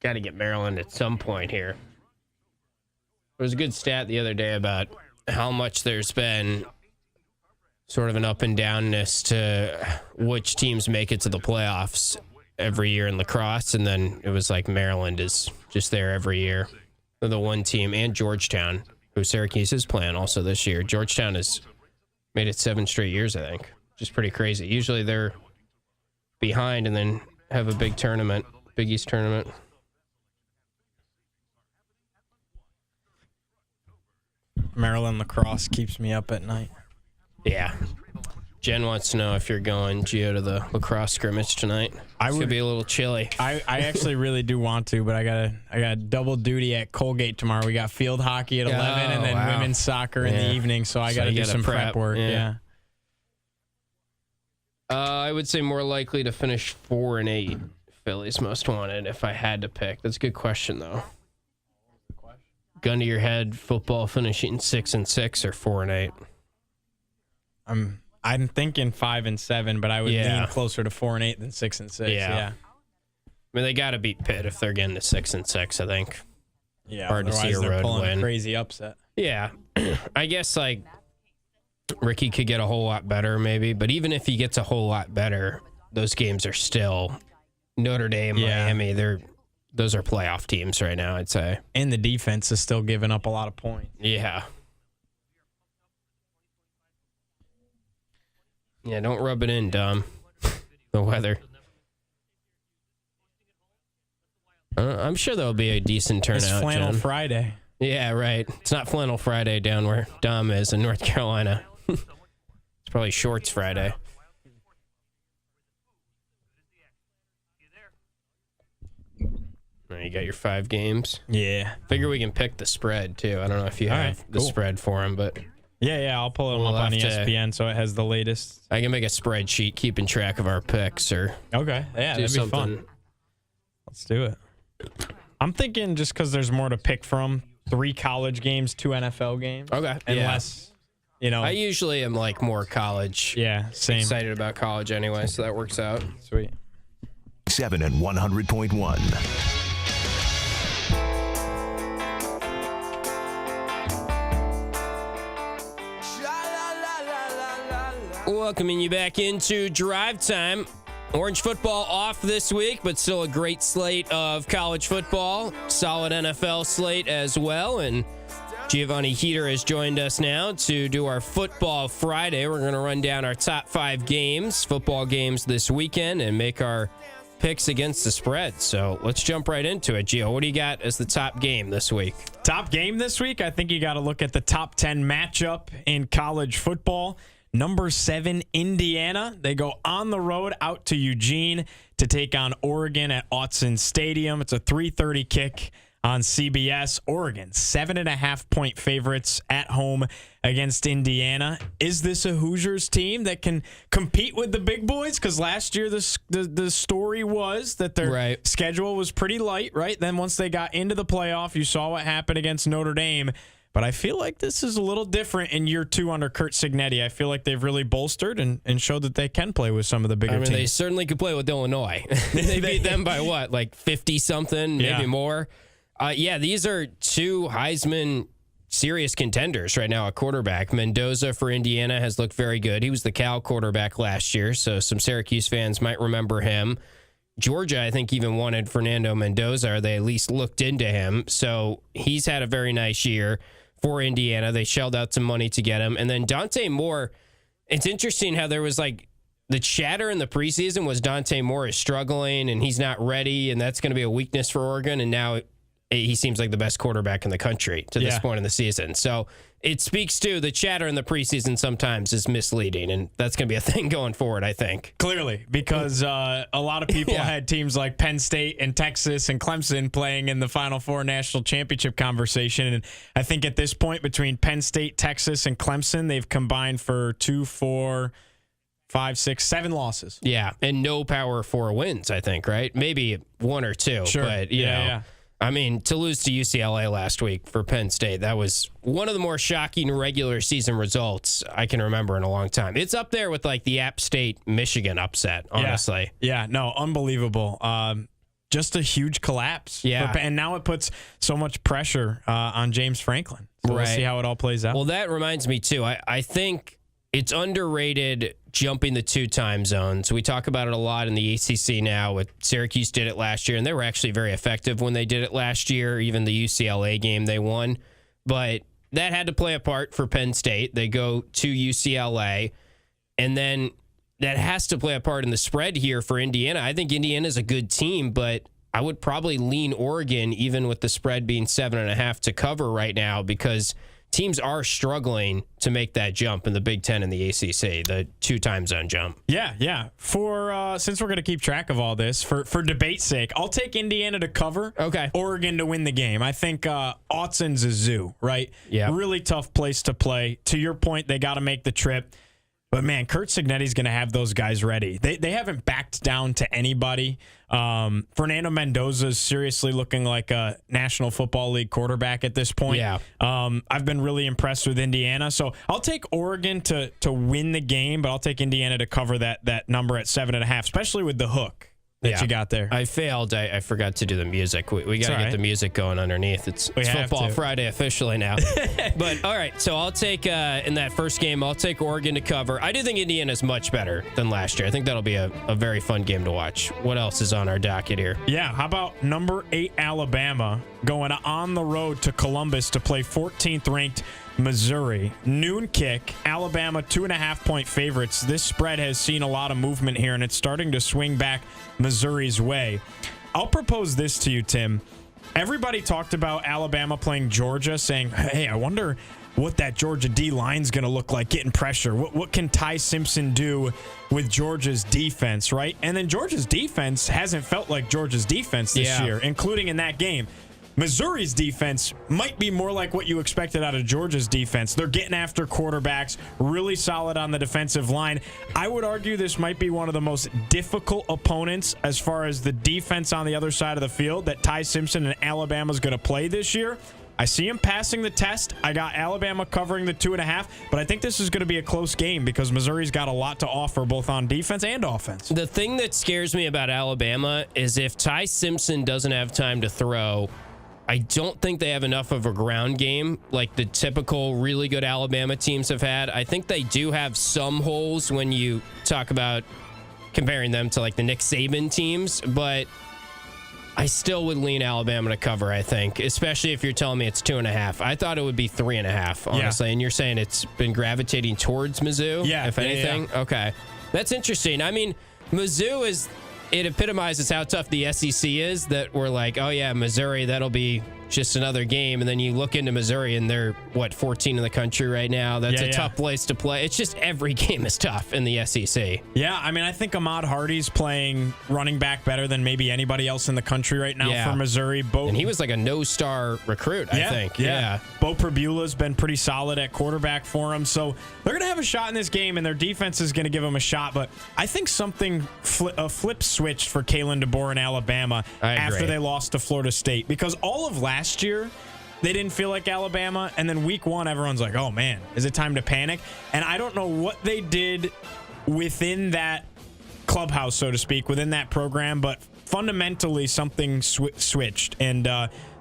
[SPEAKER 7] Got to get Maryland at some point here. There was a good stat the other day about how much there's been sort of an up and downness to which teams make it to the playoffs every year in lacrosse. And then it was like Maryland is just there every year. They're the one team, and Georgetown, who Syracuse is playing also this year. Georgetown has made it 7 straight years, I think, which is pretty crazy. Usually they're behind and then have a big tournament, Big East tournament.
[SPEAKER 10] Maryland lacrosse keeps me up at night.
[SPEAKER 7] Yeah. Jen wants to know if you're going, Gio, to the lacrosse scrimmage tonight. It's going to be a little chilly.
[SPEAKER 10] I actually really do want to, but I got double duty at Colgate tomorrow. We got field hockey at 11 and then women's soccer in the evening, so I got to do some prep work. Yeah.
[SPEAKER 7] I would say more likely to finish 4-8. Phillies most wanted if I had to pick. That's a good question, though. Gun to your head, football finishing 6-6 or 4-8.
[SPEAKER 10] I'm thinking 5-7, but I would lean closer to 4-8 than 6-6. Yeah.
[SPEAKER 7] I mean, they got to beat Pitt if they're getting to 6-6. I think.
[SPEAKER 10] Yeah.
[SPEAKER 7] Hard to see a road win.
[SPEAKER 10] A crazy upset.
[SPEAKER 7] Yeah, I guess like Ricky could get a whole lot better, maybe. But even if he gets a whole lot better, those games are still Notre Dame, Miami. Those are playoff teams right now, I'd say.
[SPEAKER 10] And the defense is still giving up a lot of points.
[SPEAKER 7] Yeah. Yeah, don't rub it in, Dom. The weather. I'm sure there'll be a decent turnout.
[SPEAKER 10] It's Flannel
[SPEAKER 7] John.
[SPEAKER 10] Friday.
[SPEAKER 7] Yeah, right. It's not Flannel Friday down where Dom is in North Carolina. It's probably Shorts Friday. You got your 5 games.
[SPEAKER 10] Yeah.
[SPEAKER 7] Figure we can pick the spread, too. I don't know if you have the spread for them, but...
[SPEAKER 10] Yeah, I'll pull it up on ESPN so it has the latest.
[SPEAKER 7] I can make a spreadsheet keeping track of our picks or...
[SPEAKER 10] Okay, yeah, that'd be fun. Let's do it. I'm thinking just because there's more to pick from, 3 college games, 2 NFL games.
[SPEAKER 7] Okay.
[SPEAKER 10] Unless,
[SPEAKER 7] I usually am like more college.
[SPEAKER 10] Yeah, same.
[SPEAKER 7] Excited about college anyway, so that works out.
[SPEAKER 10] Sweet.
[SPEAKER 6] 7 and 100.1.
[SPEAKER 7] Welcoming you back into Drive Time. Orange football off this week, but still a great slate of college football. Solid NFL slate as well. And Giovanni Heater has joined us now to do our Football Friday. We're going to run down our top 5 games, football games this weekend, and make our picks against the spread. So let's jump right into it. Gio, what do you got as the top game this week?
[SPEAKER 10] Top game this week, I think you got to look at the top 10 matchup in college football. Number 7, Indiana. They go on the road out to Eugene to take on Oregon at Autzen Stadium. It's a 3:30 kick on CBS. Oregon, 7.5-point favorites at home against Indiana. Is this a Hoosiers team that can compete with the big boys? Because last year the story was that their schedule was pretty light, right? Then once they got into the playoff, you saw what happened against Notre Dame. But I feel like this is a little different in year 2 under Curt Cignetti. I feel like they've really bolstered and showed that they can play with some of the bigger teams.
[SPEAKER 7] They certainly could play with Illinois. They beat them by what, like 50-something, maybe more? These are 2 Heisman serious contenders right now at quarterback. Mendoza for Indiana has looked very good. He was the Cal quarterback last year, so some Syracuse fans might remember him. Georgia, I think, even wanted Fernando Mendoza, or they at least looked into him. So he's had a very nice year for Indiana. They shelled out some money to get him. And then Dante Moore, it's interesting how there was like the chatter in the preseason was Dante Moore is struggling and he's not ready, and that's going to be a weakness for Oregon. And now he seems like the best quarterback in the country to this point in the season. So it speaks to the chatter in the preseason sometimes is misleading, and that's going to be a thing going forward, I think.
[SPEAKER 10] Clearly, because a lot of people had teams like Penn State and Texas and Clemson playing in the Final Four national championship conversation. And I think at this point, between Penn State, Texas, and Clemson, they've combined for 2, 4, 5, 6, 7 losses.
[SPEAKER 7] Yeah, and no Power 4 wins, I think, right? Maybe 1 or 2.
[SPEAKER 10] Sure.
[SPEAKER 7] But, you know. I mean, to lose to UCLA last week for Penn State, that was one of the more shocking regular season results I can remember in a long time. It's up there with like the App State-Michigan upset, honestly.
[SPEAKER 10] No, unbelievable. Just a huge collapse.
[SPEAKER 7] Yeah.
[SPEAKER 10] And now it puts so much pressure on James Franklin. So we'll see how it all plays out.
[SPEAKER 7] Well, that reminds me, too. I think it's underrated jumping the 2 time zones. We talk about it a lot in the ACC now. Syracuse did it last year, and they were actually very effective when they did it last year. Even the UCLA game they won. But that had to play a part for Penn State. They go to UCLA, and then that has to play a part in the spread here for Indiana. I think Indiana is a good team, but I would probably lean Oregon, even with the spread being 7.5 to cover right now, because teams are struggling to make that jump in the Big Ten and the ACC, the 2 time zone jump.
[SPEAKER 10] Yeah. For since we're going to keep track of all this, for debate's sake, I'll take Indiana to cover.
[SPEAKER 7] Okay.
[SPEAKER 10] Oregon to win the game. I think Autzon's a zoo, right?
[SPEAKER 7] Yeah.
[SPEAKER 10] Really tough place to play. To your point, they got to make the trip. But, man, Curt Cignetti's going to have those guys ready. They haven't backed down to anybody. Fernando Mendoza is seriously looking like a National Football League quarterback at this point.
[SPEAKER 7] Yeah.
[SPEAKER 10] I've been really impressed with Indiana. So I'll take Oregon to win the game, but I'll take Indiana to cover that number at 7.5, especially with the hook that you got there.
[SPEAKER 7] I failed. I forgot to do the music. We got to get the music going underneath. It's Football Friday officially now. But, all right, so I'll take, in that first game, I'll take Oregon to cover. I do think Indiana's much better than last year. I think that'll be a very fun game to watch. What else is on our docket here?
[SPEAKER 10] Yeah, how about number 8 Alabama going on the road to Columbus to play 14th ranked Missouri. Noon kick, Alabama 2.5-point favorites. This spread has seen a lot of movement here, and it's starting to swing back Missouri's way. I'll propose this to you, Tim. Everybody talked about Alabama playing Georgia, saying, hey, I wonder what that Georgia D-line's going to look like getting pressure. What can Ty Simpson do with Georgia's defense, right? And then Georgia's defense hasn't felt like Georgia's defense this year, including in that game. Missouri's defense might be more like what you expected out of Georgia's defense. They're getting after quarterbacks, really solid on the defensive line. I would argue this might be one of the most difficult opponents as far as the defense on the other side of the field that Ty Simpson and Alabama's going to play this year. I see him passing the test. I got Alabama covering the 2.5, but I think this is going to be a close game because Missouri's got a lot to offer both on defense and offense.
[SPEAKER 7] The thing that scares me about Alabama is if Ty Simpson doesn't have time to throw, I don't think they have enough of a ground game like the typical really good Alabama teams have had. I think they do have some holes when you talk about comparing them to like the Nick Saban teams, but I still would lean Alabama to cover, I think, especially if you're telling me it's 2.5. I thought it would be 3.5, honestly. And you're saying it's been gravitating towards Mizzou, if anything? Yeah. Okay. That's interesting. I mean, Mizzou it epitomizes how tough the SEC is, that we're like, oh yeah, Missouri, that'll be just another game. And then you look into Missouri, and they're, 14 in the country right now. That's a tough place to play. It's just every game is tough in the SEC.
[SPEAKER 10] Yeah, I mean, I think Ahmad Hardy's playing running back better than maybe anybody else in the country right now for Missouri.
[SPEAKER 7] And he was like a no-star recruit, I think. Yeah.
[SPEAKER 10] Bo Prabula's been pretty solid at quarterback for him. So they're going to have a shot in this game, and their defense is going to give them a shot. But I think something flip switched for Kalen DeBoer in Alabama after they lost to Florida State. Because all of last year, they didn't feel like Alabama. And then week one, everyone's like, oh, man, is it time to panic? And I don't know what they did within that clubhouse, so to speak, within that program. But fundamentally, something switched. And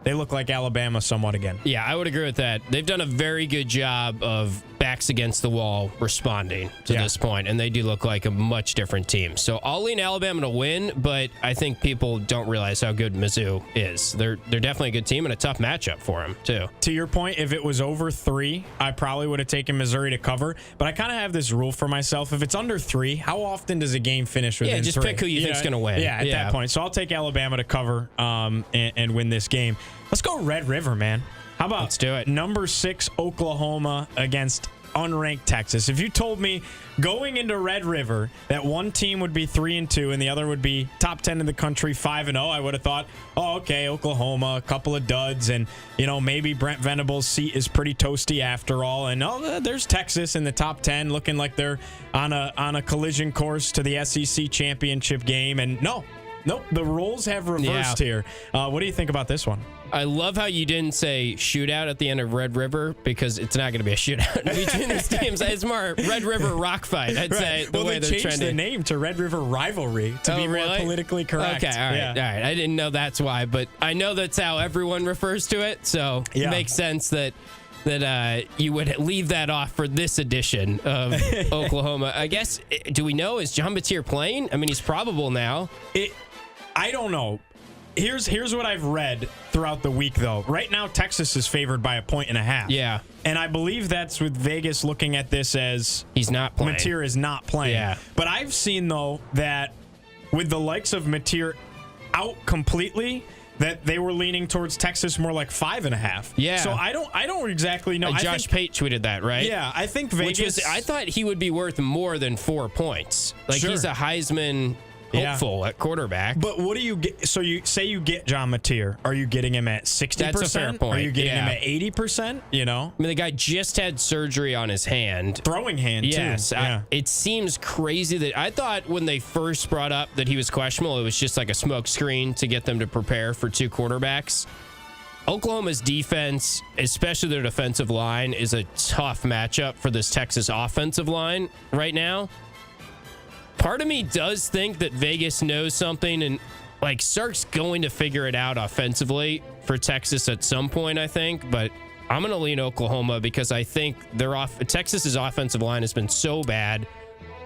[SPEAKER 10] they look like Alabama somewhat again.
[SPEAKER 7] Yeah, I would agree with that. They've done a very good job of backs against the wall responding to this point, and they do look like a much different team. So I'll lean Alabama to win, but I think people don't realize how good Mizzou is. They're definitely a good team and a tough matchup for them, too.
[SPEAKER 10] To your point, if it was over 3, I probably would have taken Missouri to cover, but I kind of have this rule for myself. If it's under 3, how often does a game finish within 3?
[SPEAKER 7] Yeah, just pick who you think's going to win.
[SPEAKER 10] Yeah, at that point. So I'll take Alabama to cover and win this game. Let's go Red River, man. How about
[SPEAKER 7] Let's do it.
[SPEAKER 10] Number 6 Oklahoma against unranked Texas? If you told me going into Red River that one team would be 3-2 and the other would be top 10 in the country 5-0, I would have thought, oh, okay, Oklahoma, a couple of duds, and maybe Brent Venables' seat is pretty toasty after all. And there's Texas in the top 10, looking like they're on a collision course to the SEC championship game. And nope, the roles have reversed here. What do you think about this one?
[SPEAKER 7] I love how you didn't say shootout at the end of Red River, because it's not going to be a shootout between these teams. It's more Red River rock fight, I'd say. The way
[SPEAKER 10] they changed
[SPEAKER 7] trending.
[SPEAKER 10] the name to Red River Rivalry to be more politically correct.
[SPEAKER 7] Okay, all right. I didn't know that's why, but I know that's how everyone refers to it, so it makes sense that you would leave that off for this edition of Oklahoma. I guess, do we know, is John Mateer playing? I mean, he's probable now.
[SPEAKER 10] I don't know. Here's what I've read throughout the week, though. Right now, Texas is favored by 1.5 points.
[SPEAKER 7] Yeah.
[SPEAKER 10] And I believe that's with Vegas looking at this as
[SPEAKER 7] he's not playing.
[SPEAKER 10] Mateer is not playing.
[SPEAKER 7] Yeah.
[SPEAKER 10] But I've seen, though, that with the likes of Mateer out completely, that they were leaning towards Texas more like 5.5.
[SPEAKER 7] Yeah.
[SPEAKER 10] So I don't exactly know.
[SPEAKER 7] Josh Pate tweeted that, right?
[SPEAKER 10] Yeah, I think Vegas.
[SPEAKER 7] I thought he would be worth more than 4 points. Like, he's a Heisman hopeful at quarterback.
[SPEAKER 10] But what do you get? So you say you get John Mateer. Are you getting him at 60%?
[SPEAKER 7] That's a fair point.
[SPEAKER 10] Are you getting him at 80%?
[SPEAKER 7] I mean, the guy just had surgery on his hand.
[SPEAKER 10] Throwing hand, too.
[SPEAKER 7] Yes. It seems crazy that I thought when they first brought up that he was questionable, it was just like a smoke screen to get them to prepare for 2 quarterbacks. Oklahoma's defense, especially their defensive line, is a tough matchup for this Texas offensive line right now. Part of me does think that Vegas knows something, and like Sark's going to figure it out offensively for Texas at some point, I think. But I'm going to lean Oklahoma because I think Texas's offensive line has been so bad.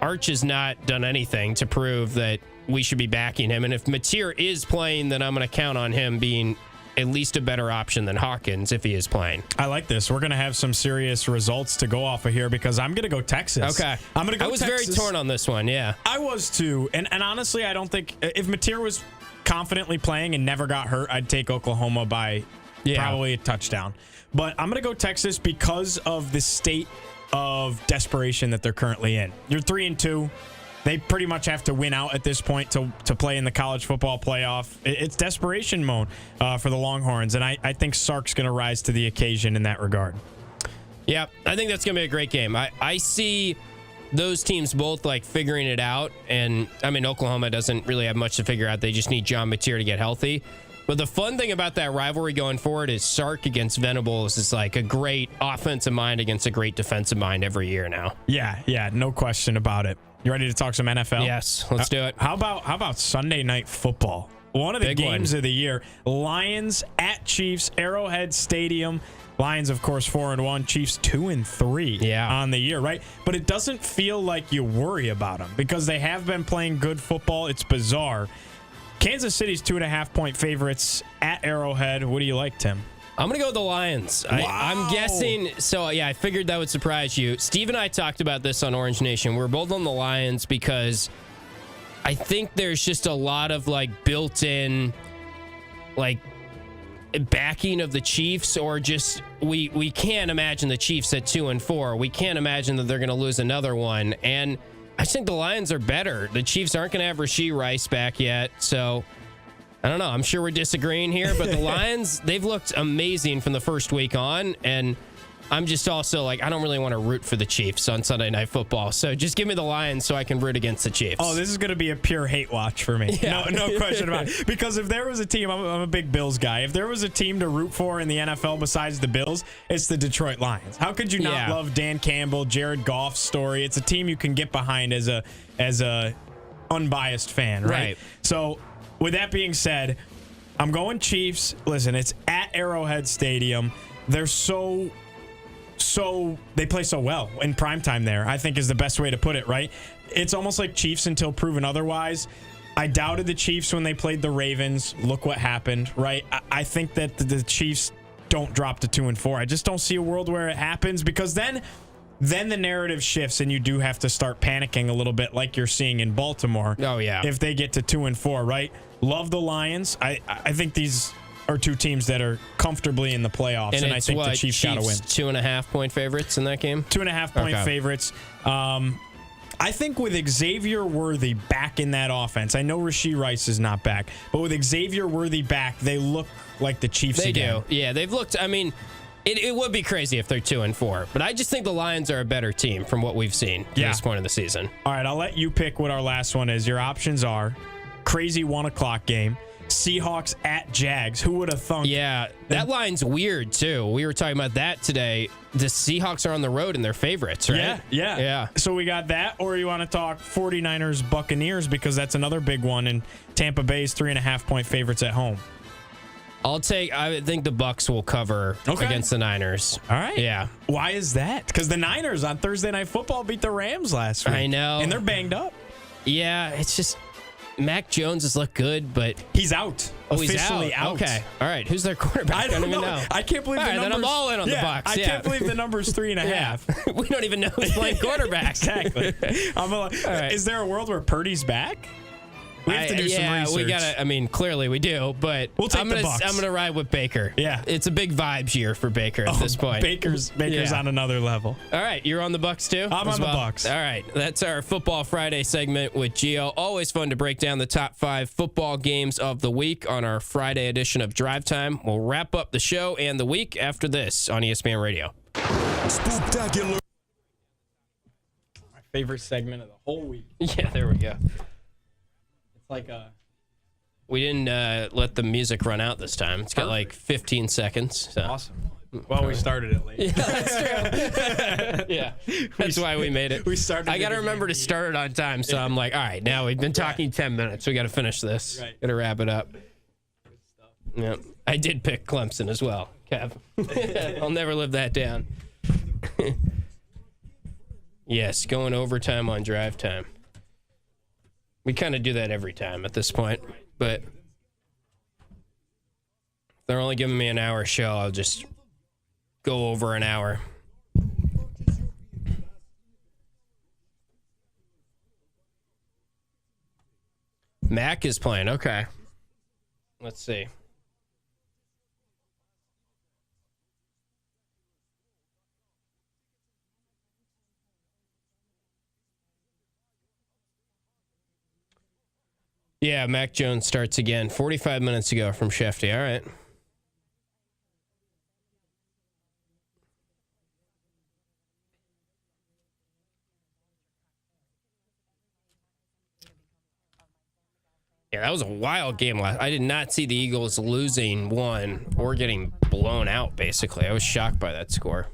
[SPEAKER 7] Arch has not done anything to prove that we should be backing him. And if Mateer is playing, then I'm going to count on him being at least a better option than Hawkins if he is playing.
[SPEAKER 10] I like this. We're going to have some serious results to go off of here because I'm going to go Texas.
[SPEAKER 7] Okay.
[SPEAKER 10] I'm going to go
[SPEAKER 7] I was
[SPEAKER 10] Texas.
[SPEAKER 7] very torn on this one, yeah.
[SPEAKER 10] I was too. And honestly, I don't think if Mateer was confidently playing and never got hurt, I'd take Oklahoma by probably a touchdown. But I'm going to go Texas because of the state of desperation that they're currently in. You're 3-2. They pretty much have to win out at this point to play in the college football playoff. It's desperation mode for the Longhorns, and I think Sark's going to rise to the occasion in that regard.
[SPEAKER 7] Yeah, I think that's going to be a great game. I see those teams both like figuring it out, and I mean, Oklahoma doesn't really have much to figure out. They just need John Mateer to get healthy. But the fun thing about that rivalry going forward is Sark against Venables is like a great offensive mind against a great defensive mind every year now.
[SPEAKER 10] Yeah, no question about it. You ready to talk some NFL?
[SPEAKER 7] Yes, let's do it.
[SPEAKER 10] How about Sunday Night Football? One of the games of the year. Lions at Chiefs, Arrowhead Stadium. Lions, of course, 4-1. Chiefs 2-3 on the year, right? But it doesn't feel like you worry about them because they have been playing good football. It's bizarre. Kansas City's 2.5-point favorites at Arrowhead. What do you like, Tim?
[SPEAKER 7] I'm going to go with the Lions.
[SPEAKER 10] Wow.
[SPEAKER 7] I'm guessing. So, yeah, I figured that would surprise you. Steve and I talked about this on Orange Nation. We're both on the Lions because I think there's just a lot of, like, built-in, like, backing of the Chiefs, or just we can't imagine the Chiefs at 2-4. We can't imagine that they're going to lose another one. And I think the Lions are better. The Chiefs aren't going to have Rashee Rice back yet, so I don't know. I'm sure we're disagreeing here, but the Lions, they've looked amazing from the first week on, and I'm just also like, I don't really want to root for the Chiefs on Sunday Night Football. So just give me the Lions so I can root against the Chiefs.
[SPEAKER 10] Oh, this is going to be a pure hate watch for me. Yeah. No question about it. Because if there was a team, I'm a big Bills guy. If there was a team to root for in the NFL besides the Bills, it's the Detroit Lions. How could you not love Dan Campbell, Jared Goff's story? It's a team you can get behind as a unbiased fan, right? So with that being said, I'm going Chiefs. Listen, it's at Arrowhead Stadium. They're so they play so well in primetime there, I think is the best way to put it, right? It's almost like Chiefs until proven otherwise. I doubted the Chiefs when they played the Ravens. Look what happened, right? I think that the Chiefs don't drop to 2-4. I just don't see a world where it happens, because then the narrative shifts and you do have to start panicking a little bit, like you're seeing in Baltimore.
[SPEAKER 7] Oh, yeah.
[SPEAKER 10] If they get to 2-4, right? Love the Lions. I think these are two teams that are comfortably in the playoffs, and I think the Chiefs got to win.
[SPEAKER 7] 2.5-point favorites in that game?
[SPEAKER 10] 2.5-point favorites. I think with Xavier Worthy back in that offense, I know Rashee Rice is not back, but with Xavier Worthy back, they look like the Chiefs again.
[SPEAKER 7] They do. Yeah, they've looked, I mean, it would be crazy if they're 2-4, but I just think the Lions are a better team from what we've seen at this point of the season.
[SPEAKER 10] All right, I'll let you pick what our last one is. Your options are crazy 1 o'clock game, Seahawks at Jags. Who would have thunk?
[SPEAKER 7] Yeah, that line's weird, too. We were talking about that today. The Seahawks are on the road and they're favorites, right?
[SPEAKER 10] Yeah. So we got that, or you want to talk 49ers Buccaneers, because that's another big one, and Tampa Bay's 3.5-point favorites at home.
[SPEAKER 7] I think the Bucs will cover against the Niners.
[SPEAKER 10] All right.
[SPEAKER 7] Yeah.
[SPEAKER 10] Why is that? Because the Niners on Thursday Night Football beat the Rams last week.
[SPEAKER 7] I know.
[SPEAKER 10] And they're banged up.
[SPEAKER 7] Yeah, it's just Mac Jones has looked good, but
[SPEAKER 10] he's out. Officially out.
[SPEAKER 7] Okay. All right. Who's their quarterback?
[SPEAKER 10] I don't even know. I can't believe
[SPEAKER 7] the
[SPEAKER 10] numbers.
[SPEAKER 7] Then I'm all in on the Bucs.
[SPEAKER 10] I can't believe the number's 3.5.
[SPEAKER 7] We don't even know who's playing quarterback.
[SPEAKER 10] Exactly. Is there a world where Purdy's back? We have to do some research.
[SPEAKER 7] We gotta. I mean, clearly we do, but
[SPEAKER 10] we'll take the Bucs.
[SPEAKER 7] I'm gonna ride with Baker.
[SPEAKER 10] Yeah,
[SPEAKER 7] it's a big vibes year for Baker at this point.
[SPEAKER 10] Baker's on another level.
[SPEAKER 7] All right, you're on the Bucs too.
[SPEAKER 10] I'm on the Bucs.
[SPEAKER 7] All right, that's our Football Friday segment with Gio. Always fun to break down the top 5 football games of the week on our Friday edition of Drive Time. We'll wrap up the show and the week after this on ESPN Radio.
[SPEAKER 6] Spooktacular.
[SPEAKER 10] My favorite segment of the whole week.
[SPEAKER 7] Yeah, there we go.
[SPEAKER 10] Like
[SPEAKER 7] we didn't let the music run out this time. It's got like 15 seconds. So.
[SPEAKER 10] Awesome. Well, we started it late.
[SPEAKER 7] Yeah, that's true. Yeah, that's why we made it.
[SPEAKER 10] We started.
[SPEAKER 7] I got to remember to start it on time. So I'm like, all right, now we've been talking 10 minutes. We got to finish this.
[SPEAKER 10] Right.
[SPEAKER 7] Got to wrap it up. Yeah, I did pick Clemson as well, Kev. I'll never live that down. Yes, going overtime on drive time. We kind of do that every time at this point, but if they're only giving me an hour show, I'll just go over an hour. Mac is playing. Okay. Let's see. Yeah, Mac Jones starts again 45 minutes ago from Shefty. All right. Yeah, that was a wild game. I did not see the Eagles losing one or getting blown out, basically. I was shocked by that score.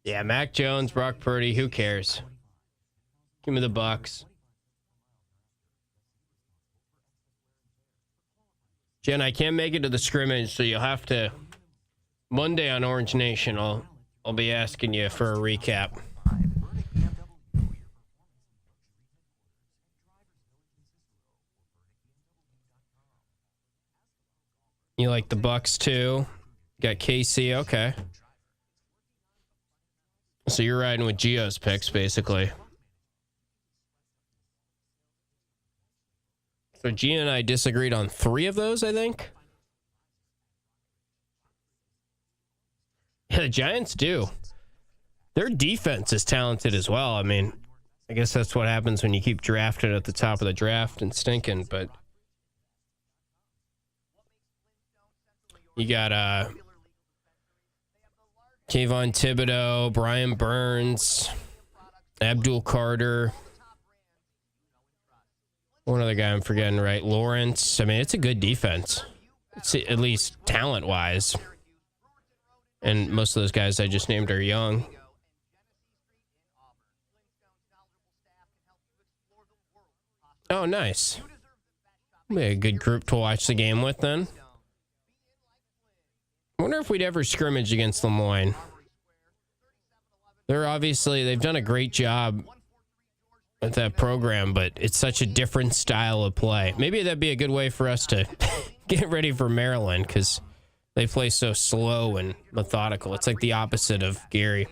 [SPEAKER 7] Yeah, Mac Jones, Brock Purdy, who cares? Give me the Bucs. Jen, I can't make it to the scrimmage, so you'll have to Monday on Orange Nation. I'll be asking you for a recap. You like the Bucks too? Got KC, okay. So you're riding with Gio's picks, basically. So Gio and I disagreed on 3 of those, I think. Yeah, the Giants do. Their defense is talented as well. I mean, I guess that's what happens when you keep drafting at the top of the draft and stinking, but you got Kayvon Thibodeau, Brian Burns, Abdul Carter. One other guy I'm forgetting, right? Lawrence. I mean, it's a good defense. It's at least talent-wise. And most of those guys I just named are young. Oh, nice. Be a good group to watch the game with, then. I wonder if we'd ever scrimmage against Lemoyne. They've done a great job with that program, but it's such a different style of play. Maybe that'd be a good way for us to get ready for Maryland, because they play so slow and methodical. It's like the opposite of Gary.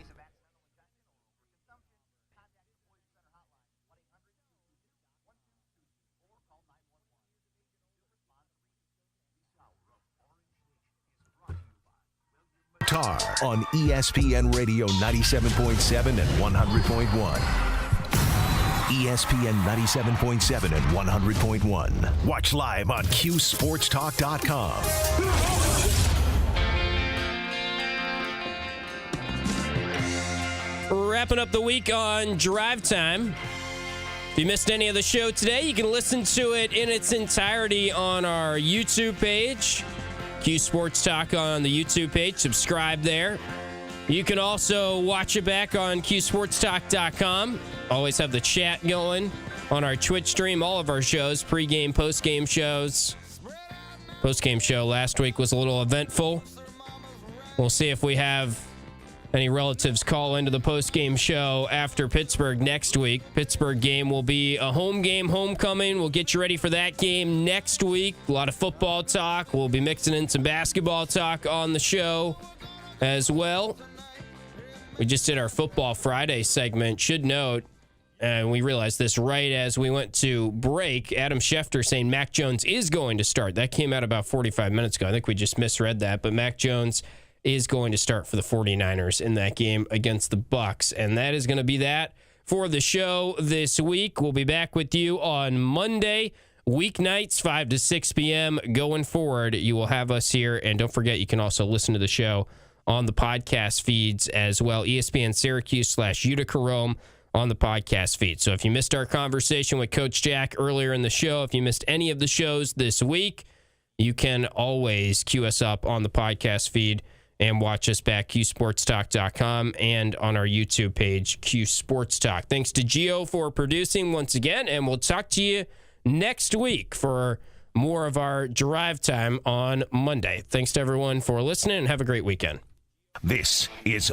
[SPEAKER 6] On ESPN Radio 97.7 and 100.1. ESPN 97.7 and 100.1. Watch live on QSportsTalk.com.
[SPEAKER 7] Wrapping up the week on Drive Time. If you missed any of the show today, you can listen to it in its entirety on our YouTube page. Q Sports Talk on the YouTube page. Subscribe there. You can also watch it back on QSportsTalk.com. Always have the chat going on our Twitch stream. All of our shows, pregame, postgame shows. Postgame show last week was a little eventful. We'll see if we have any relatives call into the postgame show after Pittsburgh next week. Pittsburgh game will be a home game, homecoming. We'll get you ready for that game next week. A lot of football talk. We'll be mixing in some basketball talk on the show as well. We just did our Football Friday segment. Should note, and we realized this right as we went to break, Adam Schefter saying Mac Jones is going to start. That came out about 45 minutes ago. I think we just misread that, but Mac Jones is going to start for the 49ers in that game against the Bucs. And that is going to be that for the show this week. We'll be back with you on Monday, weeknights, 5 to 6 p.m. Going forward, you will have us here. And don't forget, you can also listen to the show on the podcast feeds as well. ESPN Syracuse /Utica Rome on the podcast feed. So if you missed our conversation with Coach Jack earlier in the show, if you missed any of the shows this week, you can always queue us up on the podcast feed and watch us back, QSportsTalk.com, and on our YouTube page, Q Sports Talk. Thanks to Gio for producing once again, and we'll talk to you next week for more of our drive time on Monday. Thanks to everyone for listening, and have a great weekend.
[SPEAKER 6] This is